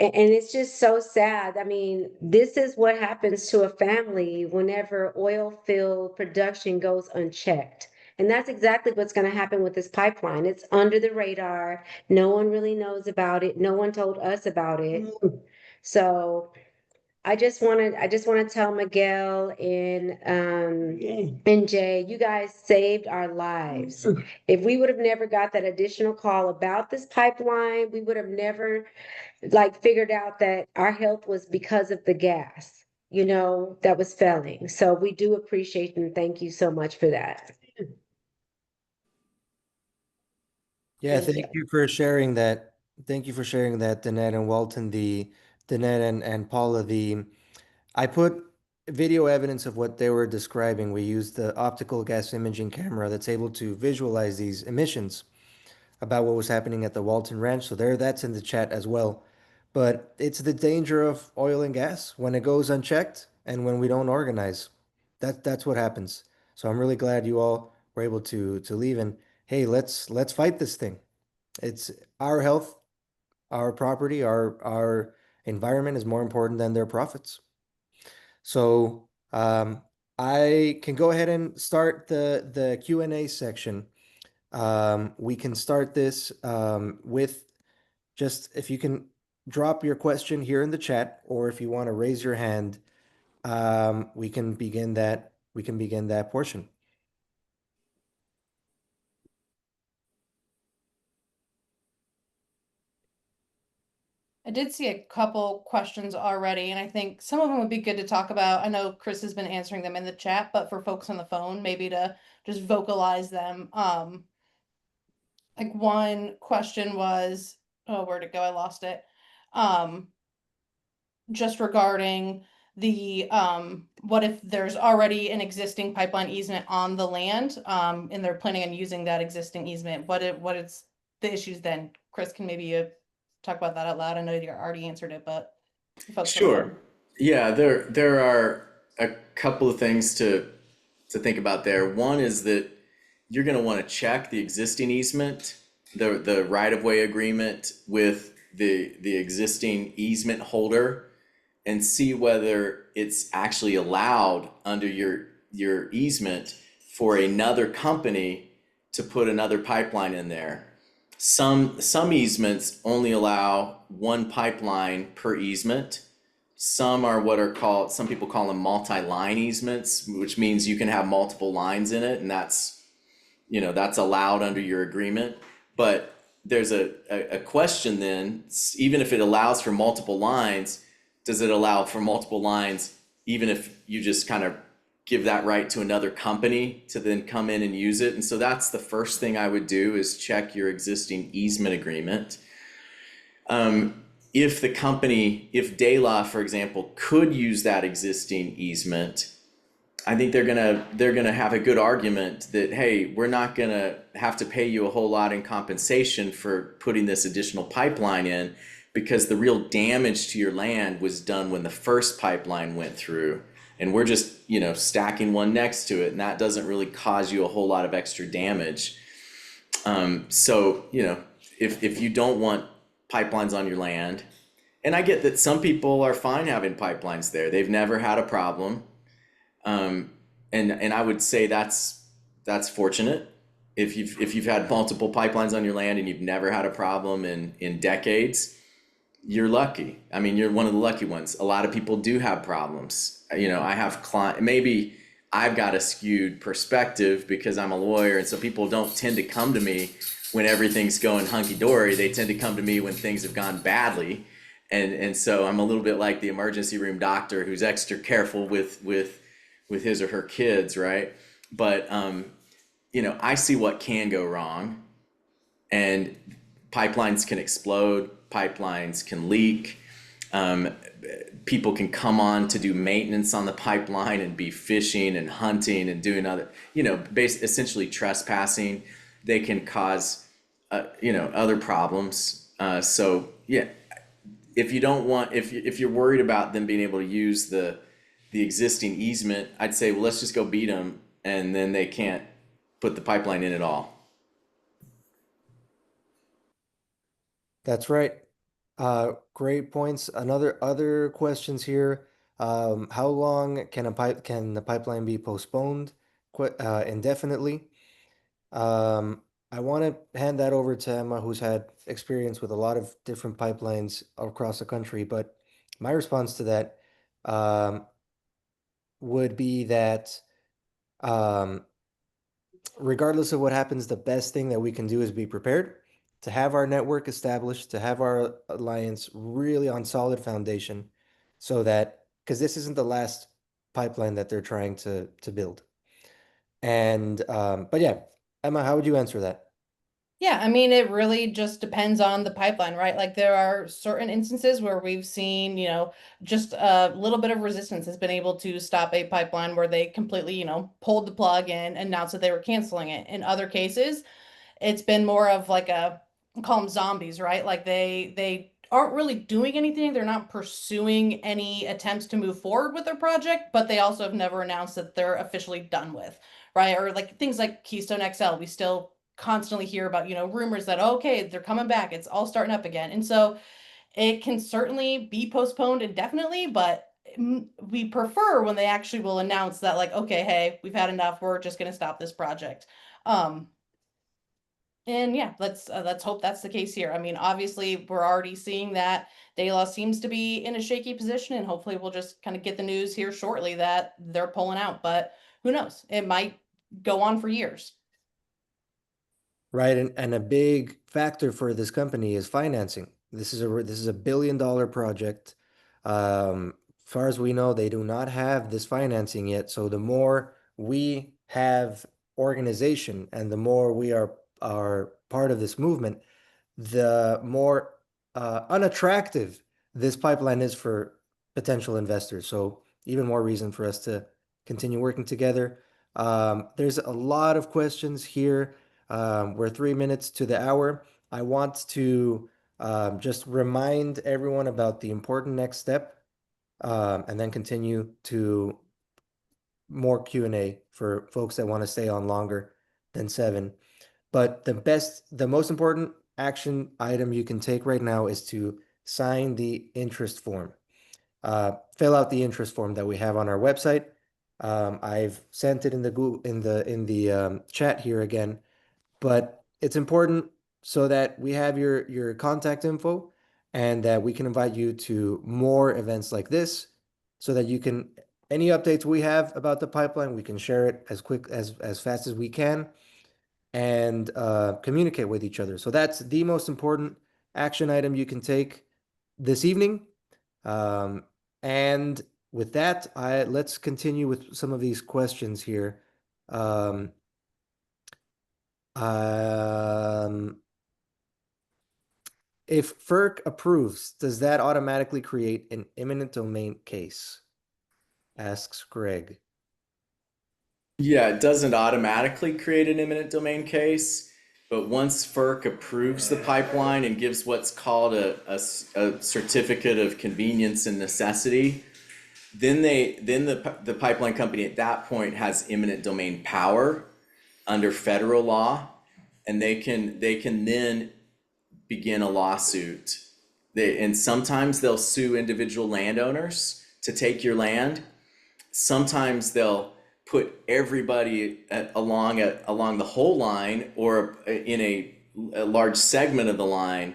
And it's just so sad. I mean, this is what happens to a family whenever oil field production goes unchecked. And that's exactly what's going to happen with this pipeline. It's under the radar. No one really knows about it. No one told us about it. So I just want to tell Miguel and Jay, you guys saved our lives. If we would have never got that additional call about this pipeline, we would have never like figured out that our health was because of the gas, that was failing. So we do appreciate and thank you so much for that. Yeah, Thank you. thank you for sharing that. Thank you for sharing that, Danette and Walton. Danette and Paula. I put video evidence of what they were describing. We used the optical gas imaging camera that's able to visualize these emissions about what was happening at the Walton Ranch. So that's in the chat as well. But it's the danger of oil and gas when it goes unchecked and when we don't organize. That's what happens. So I'm really glad you all were able to leave, and hey, let's fight this thing. It's our health, our property, our environment is more important than their profits. So I can go ahead and start the Q&A section. We can start this with just if you can drop your question here in the chat, or if you want to raise your hand, we can begin that. We can begin that portion. I did see a couple questions already, and I think some of them would be good to talk about. I know Chris has been answering them in the chat, but for folks on the phone, maybe to just vocalize them. Like one question was, oh, where'd it go? I lost it. Just regarding the what if there's already an existing pipeline easement on the land, and they're planning on using that existing easement? What is the issues then? Chris, can maybe talk about that out loud? I know you already answered it, but folks on the Sure. phone. Yeah, there are a couple of things to think about there. One is that you're going to want to check the existing easement, the right-of-way agreement with the existing easement holder, and see whether it's actually allowed under your easement for another company to put another pipeline in there. Some easements only allow one pipeline per easement. Some are some people call them multi-line easements, which means you can have multiple lines in it, and that's allowed under your agreement. But there's a question then, even if it allows for multiple lines, does it allow for multiple lines even if you just kind of give that right to another company to then come in and use it? And so that's the first thing I would do, is check your existing easement agreement. If DeLa, for example, could use that existing easement, I think they're gonna have a good argument that, hey, we're not gonna have to pay you a whole lot in compensation for putting this additional pipeline in, because the real damage to your land was done when the first pipeline went through, and we're just stacking one next to it, and that doesn't really cause you a whole lot of extra damage. So if you don't want pipelines on your land, and I get that some people are fine having pipelines there, they've never had a problem, and I would say that's fortunate. If you've had multiple pipelines on your land and you've never had a problem in decades, you're lucky. I mean, you're one of the lucky ones. A lot of people do have problems. I have maybe I've got a skewed perspective because I'm a lawyer, and so people don't tend to come to me when everything's going hunky-dory. They tend to come to me when things have gone badly. And so I'm a little bit like the emergency room doctor who's extra careful with his or her kids, right? But I see what can go wrong, and pipelines can explode, pipelines can leak, people can come on to do maintenance on the pipeline and be fishing and hunting and doing other, essentially trespassing. They can cause other problems. So yeah, if you're worried about them being able to use the existing easement, I'd say, well, let's just go beat them, and then they can't put the pipeline in at all. That's right. Great points. Other questions here. How long can the pipeline be postponed indefinitely? I want to hand that over to Emma, who's had experience with a lot of different pipelines across the country. But my response to that um, would be that um, regardless of what happens, the best thing that we can do is be prepared to have our network established, to have our alliance really on solid foundation, so that because this isn't the last pipeline that they're trying to build. And but yeah, Emma, how would you answer that? Yeah, I mean, it really just depends on the pipeline, right? Like there are certain instances where we've seen, just a little bit of resistance has been able to stop a pipeline where they completely, pulled the plug and announced that they were canceling it. In other cases, it's been more of like call them zombies, right? Like they aren't really doing anything. They're not pursuing any attempts to move forward with their project, but they also have never announced that they're officially done with, right? Or like things like Keystone XL, we still constantly hear about, rumors that, okay, they're coming back, it's all starting up again. And so it can certainly be postponed indefinitely, but we prefer when they actually will announce that, like, okay, hey, we've had enough, we're just going to stop this project. And yeah, let's hope that's the case here. I mean, obviously, we're already seeing that DeLa seems to be in a shaky position, and hopefully, we'll just kind of get the news here shortly that they're pulling out. But who knows? It might go on for years. Right, and a big factor for this company is financing. This is a billion-dollar project. Far as we know, they do not have this financing yet. So the more we have organization and the more we are part of this movement, the more unattractive this pipeline is for potential investors. So even more reason for us to continue working together. There's a lot of questions here. We're 3 minutes to the hour. I want to just remind everyone about the important next step, and then continue to more Q&A for folks that want to stay on longer than 7. But the most important action item you can take right now is to sign the interest form. Fill out the interest form that we have on our website. I've sent it in the Google in the chat here again, but it's important so that we have your contact info and that we can invite you to more events like this, so that you can any updates we have about the pipeline, we can share it as fast as we can and communicate with each other. So that's the most important action item you can take this evening. And with that, let's continue with some of these questions here. Um, if FERC approves, does that automatically create an eminent domain case? Asks Greg. Yeah, it doesn't automatically create an eminent domain case, but once FERC approves the pipeline and gives what's called a certificate of convenience and necessity, then the pipeline company at that point has eminent domain power under federal law, and they can then begin a lawsuit. And sometimes they'll sue individual landowners to take your land. Sometimes they'll put everybody along the whole line or in a large segment of the line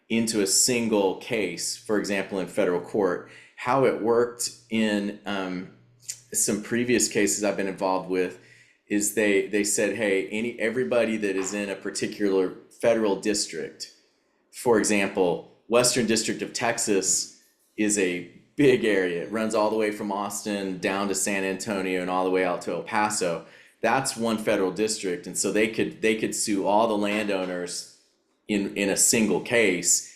into a single case. For example, in federal court, how it worked in some previous cases I've been involved with is they said, hey, everybody that is in a particular federal district, for example, Western District of Texas is a big area. It runs all the way from Austin down to San Antonio and all the way out to El Paso. That's one federal district, and so they could sue all the landowners in a single case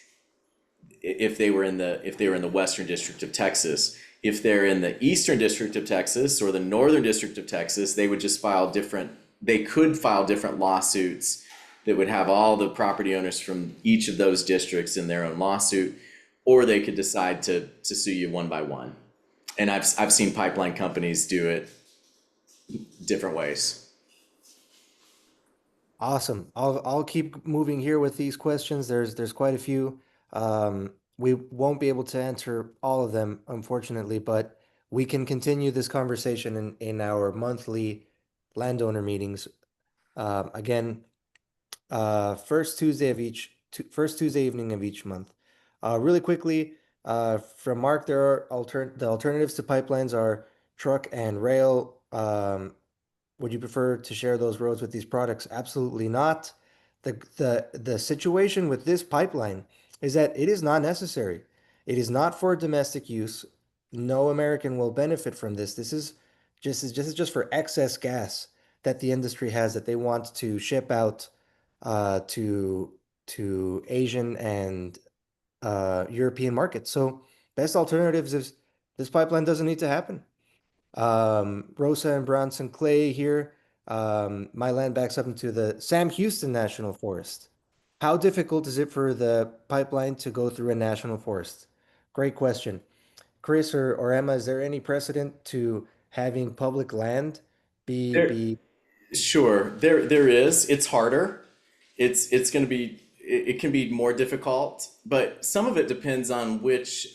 if they were in the Western District of Texas. If they're in the Eastern District of Texas or the Northern District of Texas, they could file different lawsuits that would have all the property owners from each of those districts in their own lawsuit, or they could decide to sue you one by one. And I've seen pipeline companies do it different ways. Awesome. I'll keep moving here with these questions. There's quite a few. We won't be able to answer all of them, unfortunately, but we can continue this conversation in our monthly landowner meetings. Again, first Tuesday evening of each month. Really quickly, from Mark, there are the alternatives to pipelines are truck and rail. Would you prefer to share those roads with these products? Absolutely not. The situation with this pipeline is that it is not necessary. It is not for domestic use. No American will benefit from this. This is just for excess gas that the industry has that they want to ship out to Asian and European markets. So best alternatives is this pipeline doesn't need to happen. Rosa and Bronson Clay here. My land backs up into the Sam Houston National Forest. How difficult is it for the pipeline to go through a national forest? Great question. Chris or Emma, is there any precedent to having public land There, be sure, there is. It's harder. It's going to be it can be more difficult, but some of it depends on which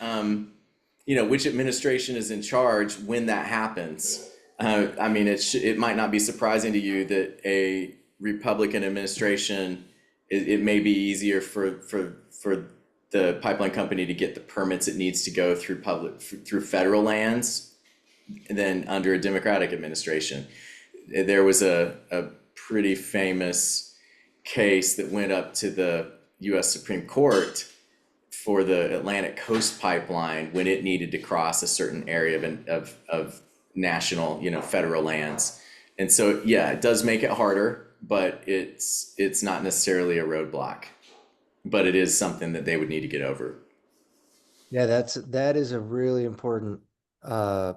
which administration is in charge when that happens. I mean, it might not be surprising to you that a Republican administration, it may be easier for the pipeline company to get the permits it needs to go through federal lands than under a Democratic administration. There was a pretty famous case that went up to the US Supreme Court for the Atlantic Coast Pipeline when it needed to cross a certain area of national, federal lands. And so, yeah, it does make it harder, but it's not necessarily a roadblock, but it is something that they would need to get over. Yeah, that is a really important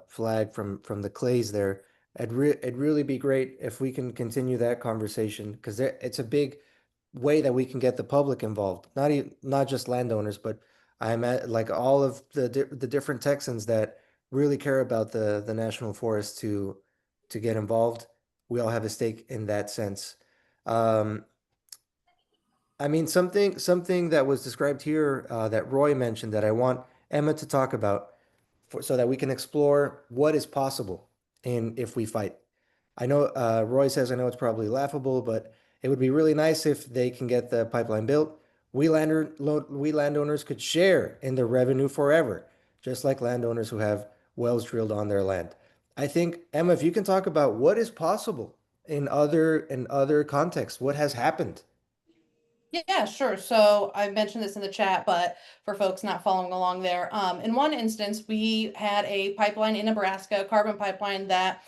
flag from the Clays there. It'd really be great if we can continue that conversation because it's a big way that we can get the public involved. Not just landowners, but I'm at like all of the different Texans that really care about the national forest to get involved. We all have a stake in that sense. Um, I mean, something that was described here that Roy mentioned that I want Emma to talk about so that we can explore what is possible in if we fight. I know Roy says I know it's probably laughable, but it would be really nice if they can get the pipeline built. We landowners could share in the revenue forever, just like landowners who have wells drilled on their land. I think Emma, if you can talk about what is possible in other contexts, what has happened. Yeah, sure. So I mentioned this in the chat, but for folks not following along there, in one instance, we had a pipeline in Nebraska, a carbon pipeline that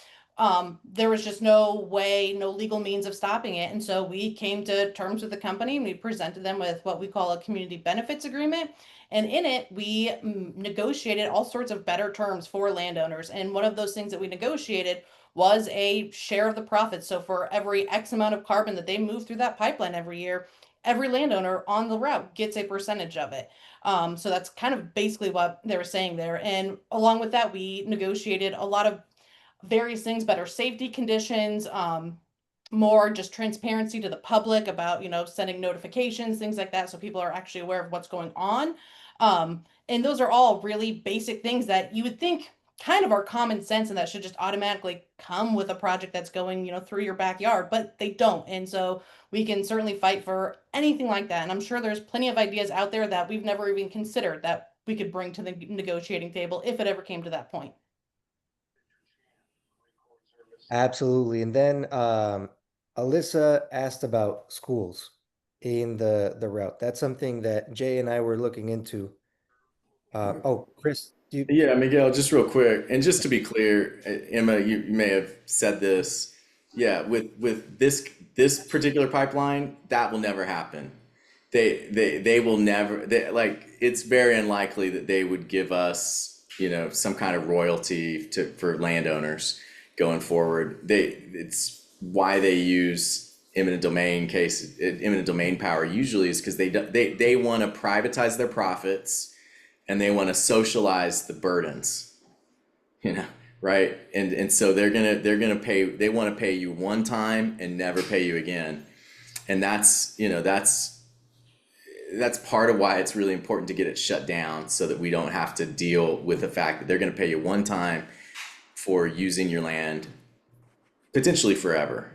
there was just no way, no legal means of stopping it. And so we came to terms with the company and we presented them with what we call a community benefits agreement. And in it, we negotiated all sorts of better terms for landowners. And one of those things that we negotiated was a share of the profits. So for every X amount of carbon that they move through that pipeline every year, every landowner on the route gets a percentage of it. So that's kind of basically what they were saying there. And along with that, we negotiated a lot of various things, better safety conditions, more just transparency to the public about, sending notifications, things like that. So people are actually aware of what's going on. And those are all really basic things that you would think kind of are common sense and that should just automatically come with a project that's going, through your backyard, but they don't. And so we can certainly fight for anything like that. And I'm sure there's plenty of ideas out there that we've never even considered that we could bring to the negotiating table if it ever came to that point. Absolutely. And then Alyssa asked about schools in the route. That's something that Jay and I were looking into. Oh, Chris, do you Yeah, Miguel, just real quick, and just to be clear, Emma, you may have said this. Yeah, with this particular pipeline, that will never happen. They will never. Like it's very unlikely that they would give us, some kind of royalty for landowners going forward. It's why they use eminent domain power usually is because they want to privatize their profits and they want to socialize the burdens, right? And so they want to pay you one time and never pay you again. And that's, you know, that's part of why it's really important to get it shut down so that we don't have to deal with the fact that they're going to pay you one time for using your land potentially forever.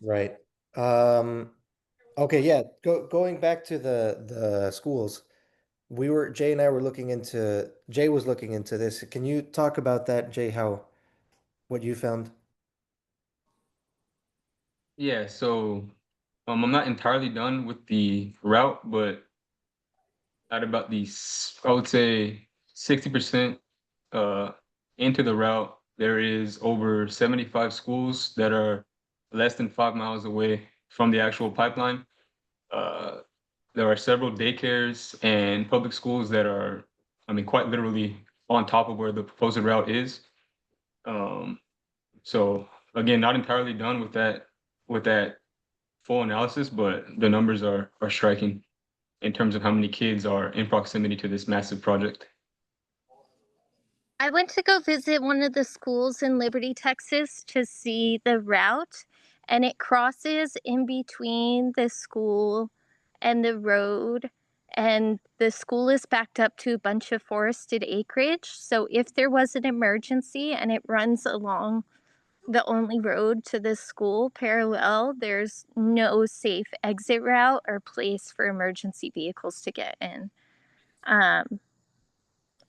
Right. Okay, yeah. Going back to the schools, Jay and I were looking into Jay was looking into this. Can you talk about that, Jay, how what you found? Yeah, so I'm not entirely done with the route, but at about I would say 60% uh into the route, there is over 75 schools that are less than 5 miles away from the actual pipeline. Uh, there are several daycares and public schools that are, I mean, quite literally on top of where the proposed route is. Um, so again, not entirely done with that full analysis, but the numbers are striking in terms of how many kids are in proximity to this massive project. I went to go visit one of the schools in Liberty, Texas to see the route, and it crosses in between the school and the road. And the school is backed up to a bunch of forested acreage. So if there was an emergency and it runs along the only road to this school parallel, there's no safe exit route or place for emergency vehicles to get in. And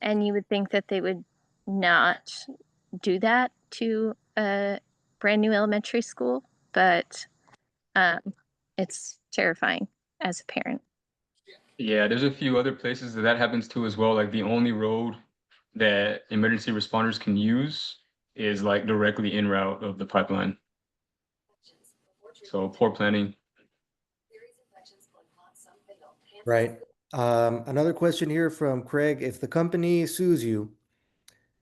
you would think that they would not do that to a brand new elementary school, but um, it's terrifying as a parent. Yeah, there's a few other places that happens to as well. Like the only road that emergency responders can use is like directly en route of the pipeline. So poor planning. Right. Another question here from Craig. If the company sues you,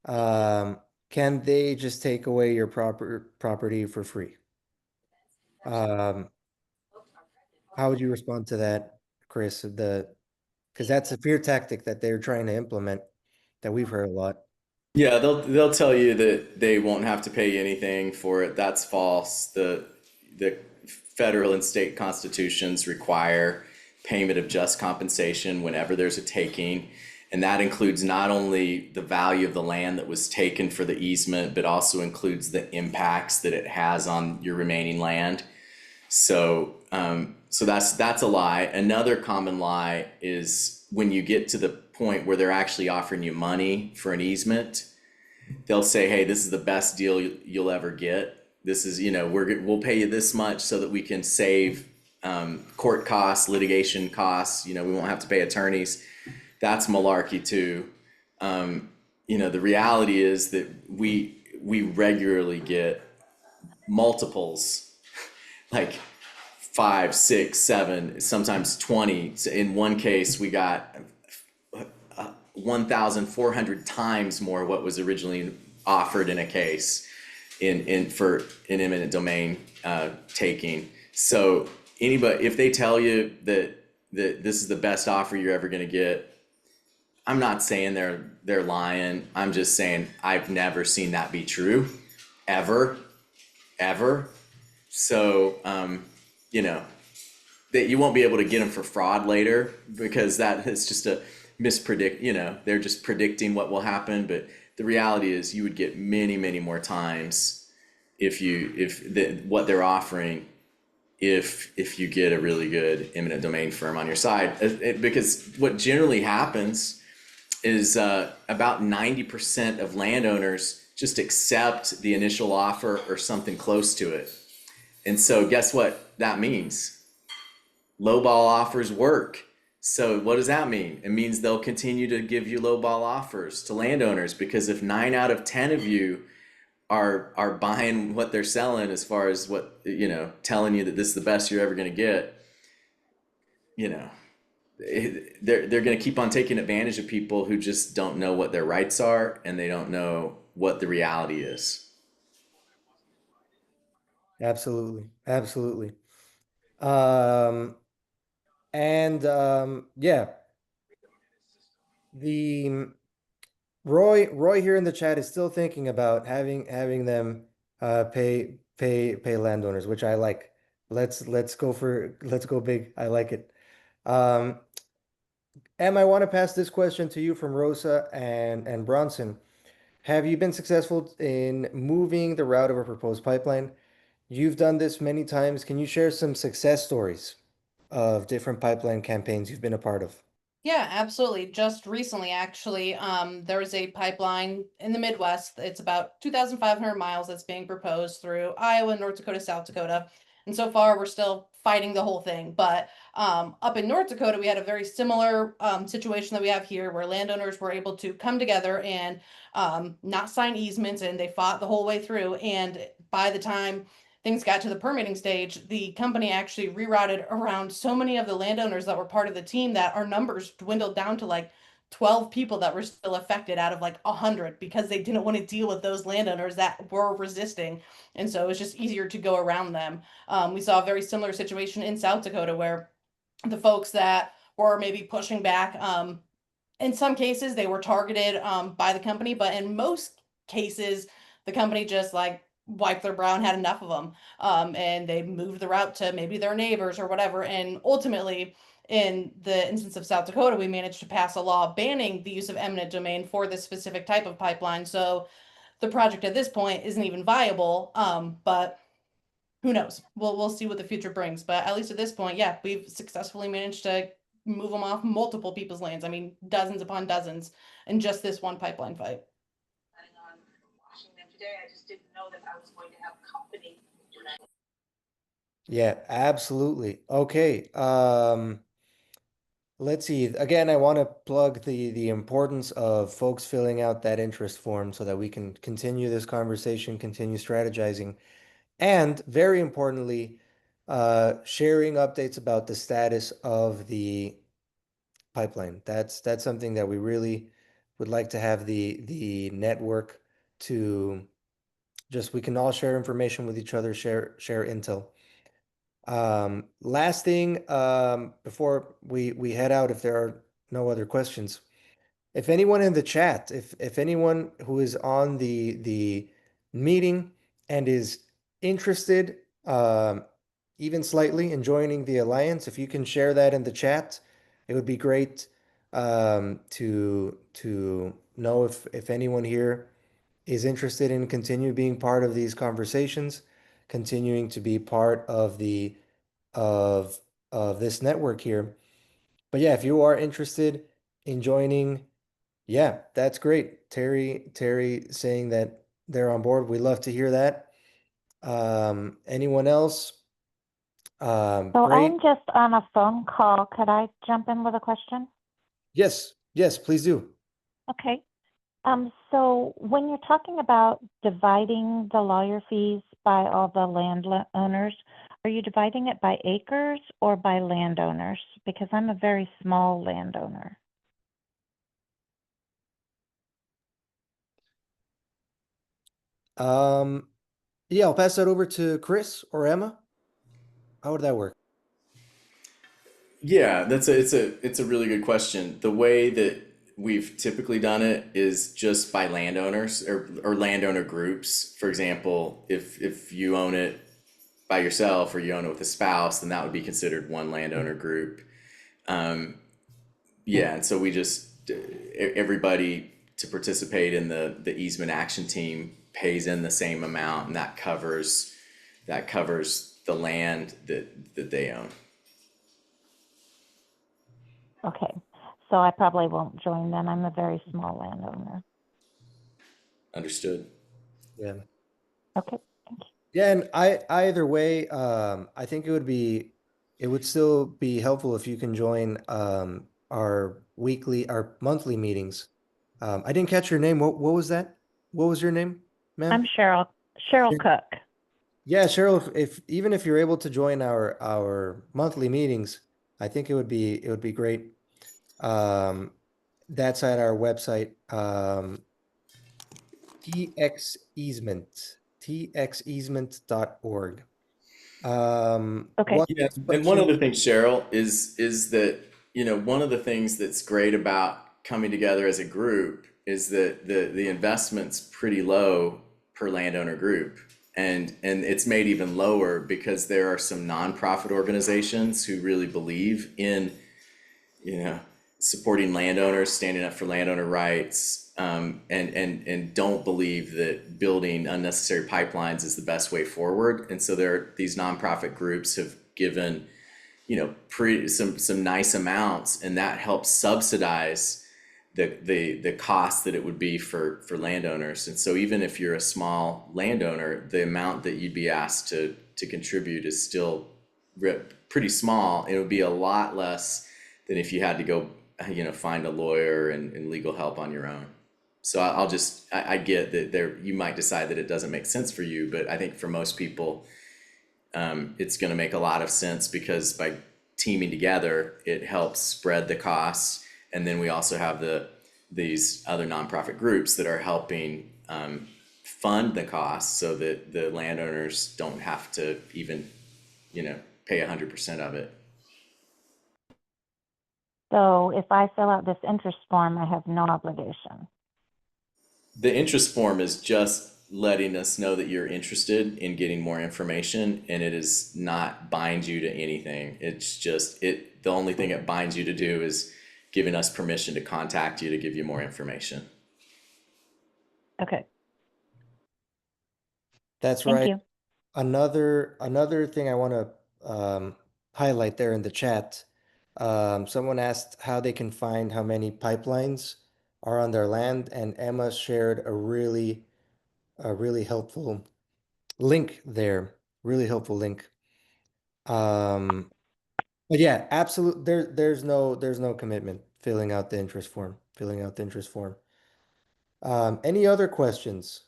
can they just take away your property for free? Um, how would you respond to that, Chris? Because that's a fear tactic that they're trying to implement that we've heard a lot. Yeah, they'll tell you that they won't have to pay you anything for it. That's false. The federal and state constitutions require payment of just compensation whenever there's a taking. And that includes not only the value of the land that was taken for the easement, but also includes the impacts that it has on your remaining land. So, so that's a lie. Another common lie is when you get to the point where they're actually offering you money for an easement, they'll say, "Hey, this is the best deal you'll ever get. This is, you know, we'll pay you this much so that we can save court costs, litigation costs. You know, we won't have to pay attorneys." That's malarkey too. You know, the reality is that we regularly get multiples, like 5, 6, 7, sometimes 20. So in one case, we got 1,400 times more what was originally offered in a case for an eminent domain taking. So anybody, if they tell you that this is the best offer you're ever going to get, I'm not saying they're lying. I'm just saying I've never seen that be true, ever. So you know, that you won't be able to get them for fraud later, because that is just a mispredict, you know, they're just predicting what will happen. But the reality is you would get many more times what they're offering if you get a really good eminent domain firm on your side. Because what generally happens is about 90% of landowners just accept the initial offer or something close to it. And so guess what that means? Lowball offers work. So what does that mean? It means they'll continue to give you lowball offers to landowners, because if 9 out of 10 of you are buying what they're selling, as far as what, you know, telling you that this is the best you're ever going to get, you know, they're going to keep on taking advantage of people who just don't know what their rights are, and they don't know what the reality is. Absolutely. Absolutely. And yeah, the Roy here in the chat is still thinking about having them Pay landowners, which I like. Let's go big. I like it. Um, Em, I want to pass this question to you from Rosa and Bronson. Have you been successful in moving the route of a proposed pipeline? You've done this many times. Can you share some success stories of different pipeline campaigns you've been a part of? Yeah, absolutely. Just recently, actually, there was a pipeline in the Midwest. It's about 2,500 miles that's being proposed through Iowa, North Dakota, South Dakota. And so far, we're still fighting the whole thing. But up in North Dakota, we had a very similar situation that we have here, where landowners were able to come together and not sign easements, and they fought the whole way through. And by the time things got to the permitting stage, the company actually rerouted around so many of the landowners that were part of the team that our numbers dwindled down to like 12 people that were still affected out of like 100, because they didn't want to deal with those landowners that were resisting. And so it was just easier to go around them. We saw a very similar situation in South Dakota, where the folks that were maybe pushing back, in some cases they were targeted by the company, but in most cases the company just like wiped their brow and had enough of them, and they moved the route to maybe their neighbors or whatever. And ultimately, in the instance of South Dakota, we managed to pass a law banning the use of eminent domain for this specific type of pipeline. So the project at this point isn't even viable, but who knows? We'll see what the future brings. But at least at this point, yeah, we've successfully managed to move them off multiple people's lands. I mean, dozens upon dozens in just this one pipeline fight. On watching them today, I just didn't know that I was going to have company. Yeah, absolutely. Okay. Let's see. Again, I want to plug the importance of folks filling out that interest form so that we can continue this conversation, continue strategizing, and very importantly, sharing updates about the status of the pipeline. That's something that we really would like to have the network to just we can all share information with each other, share intel. Last thing, before we head out, if there are no other questions, if anyone in the chat, if anyone who is on the meeting and is interested, even slightly in joining the alliance, if you can share that in the chat, it would be great to know if anyone here is interested in continue being part of these conversations, continuing to be part of the of this network here. But yeah, if you are interested in joining, yeah, that's great. Terry saying that they're on board. We love to hear that. Anyone else? So Great. I'm just on a phone call. Could I jump in with a question? Yes, please do. Okay. So when you're talking about dividing the lawyer fees by all the landowners, are you dividing it by acres or by landowners? Because I'm a very small landowner. Yeah, I'll pass that over to Chris or Emma. How would that work? Yeah, it's a really good question. The way that we've typically done it is just by landowners or landowner groups. For example, if you own it by yourself or you own it with a spouse, then that would be considered one landowner group. Yeah, and so we just everybody to participate in the easement action team pays in the same amount, and that covers the land that they own. Okay. So I probably won't join then. I'm a very small landowner. Understood. Yeah. Okay. Thank you. Yeah, and either way, I think it would still be helpful if you can join our monthly meetings. I didn't catch your name. What was that? What was your name, ma'am? I'm Cheryl Cook. Yeah, Cheryl, if even if you're able to join our monthly meetings, I think it would be great. That's at our website, txeasement.org. Okay. Yeah, and one other thing, Cheryl, is that, one of the things that's great about coming together as a group is that the investment's pretty low per landowner group. And it's made even lower because there are some nonprofit organizations who really believe in, you know, supporting landowners, standing up for landowner rights, and don't believe that building unnecessary pipelines is the best way forward. And so these nonprofit groups have given, you know, some nice amounts, and that helps subsidize the cost that it would be for landowners. And so even if you're a small landowner, the amount that you'd be asked to contribute is still pretty small. It would be a lot less than if you had to go, you know, find a lawyer and legal help on your own. So I get that you might decide that it doesn't make sense for you, but I think for most people, it's going to make a lot of sense, because by teaming together, it helps spread the costs. And then we also have these other nonprofit groups that are helping fund the costs, so that the landowners don't have to even, you know, pay 100% of it. So if I fill out this interest form, I have no obligation. The interest form is just letting us know that you're interested in getting more information, and it is not bind you to anything. It's just the only thing it binds you to do is giving us permission to contact you to give you more information. Okay. That's Thank right. you. Another thing I want to highlight there in the chat. Someone asked how they can find how many pipelines are on their land, and Emma shared a really helpful link there. Really helpful link. But yeah, absolute. There's no commitment filling out the interest form. Filling out the interest form. Any other questions?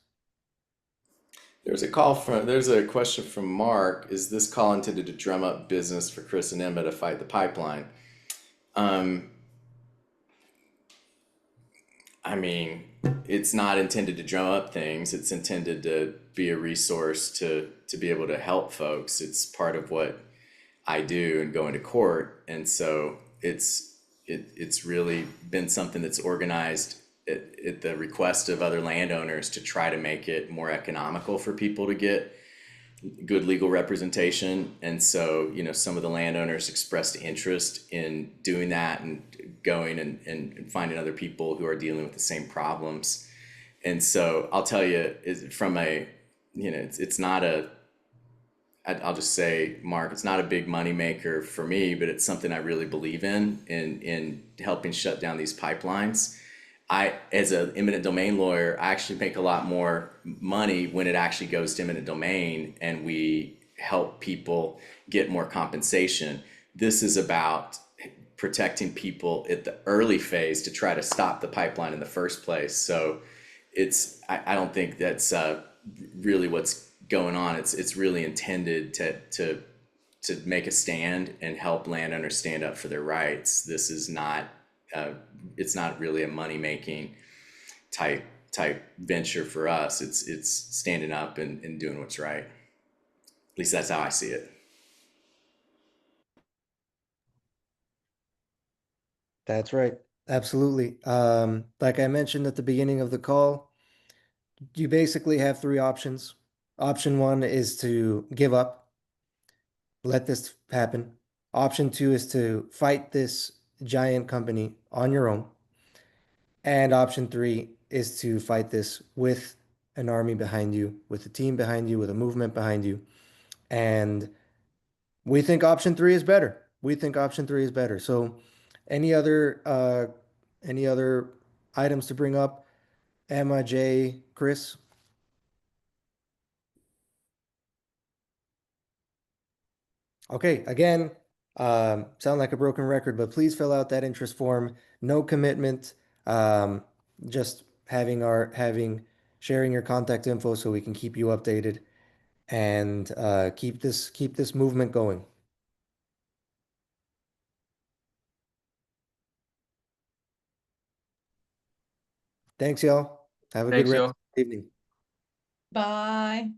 There's a question from Mark. Is this call intended to drum up business for Chris and Emma to fight the pipeline? I mean, it's not intended to drum up things. It's intended to be a resource to be able to help folks. It's part of what I do and going to court. And so it's really been something that's organized at the request of other landowners to try to make it more economical for people to get good legal representation. And so, you know, some of the landowners expressed interest in doing that and going and finding other people who are dealing with the same problems. And so I'll tell you, from a, you know, it's not a, I'll just say, Mark, it's not a big money maker for me, but it's something I really believe in helping shut down these pipelines. As an eminent domain lawyer, I actually make a lot more money when it actually goes to eminent domain and we help people get more compensation. This is about protecting people at the early phase to try to stop the pipeline in the first place. So I don't think that's really what's going on. It's really intended to make a stand and help landowners stand up for their rights. This is not it's not really a money making type venture for us. It's standing up and doing what's right. At least that's how I see it. That's right. Absolutely. Like I mentioned at the beginning of the call, you basically have three options. Option one is to give up, let this happen. Option two is to fight this giant company on your own. And option three is to fight this with an army behind you, with a team behind you, with a movement behind you. And we think option three is better. We think option three is better. So any other items to bring up? Emma, Jay, Chris? Okay, again, sound like a broken record, but please fill out that interest form. No commitment. Just sharing your contact info so we can keep you updated and keep this movement going. Thanks, y'all. Have a good Thanks, rest y'all. of the evening. Bye.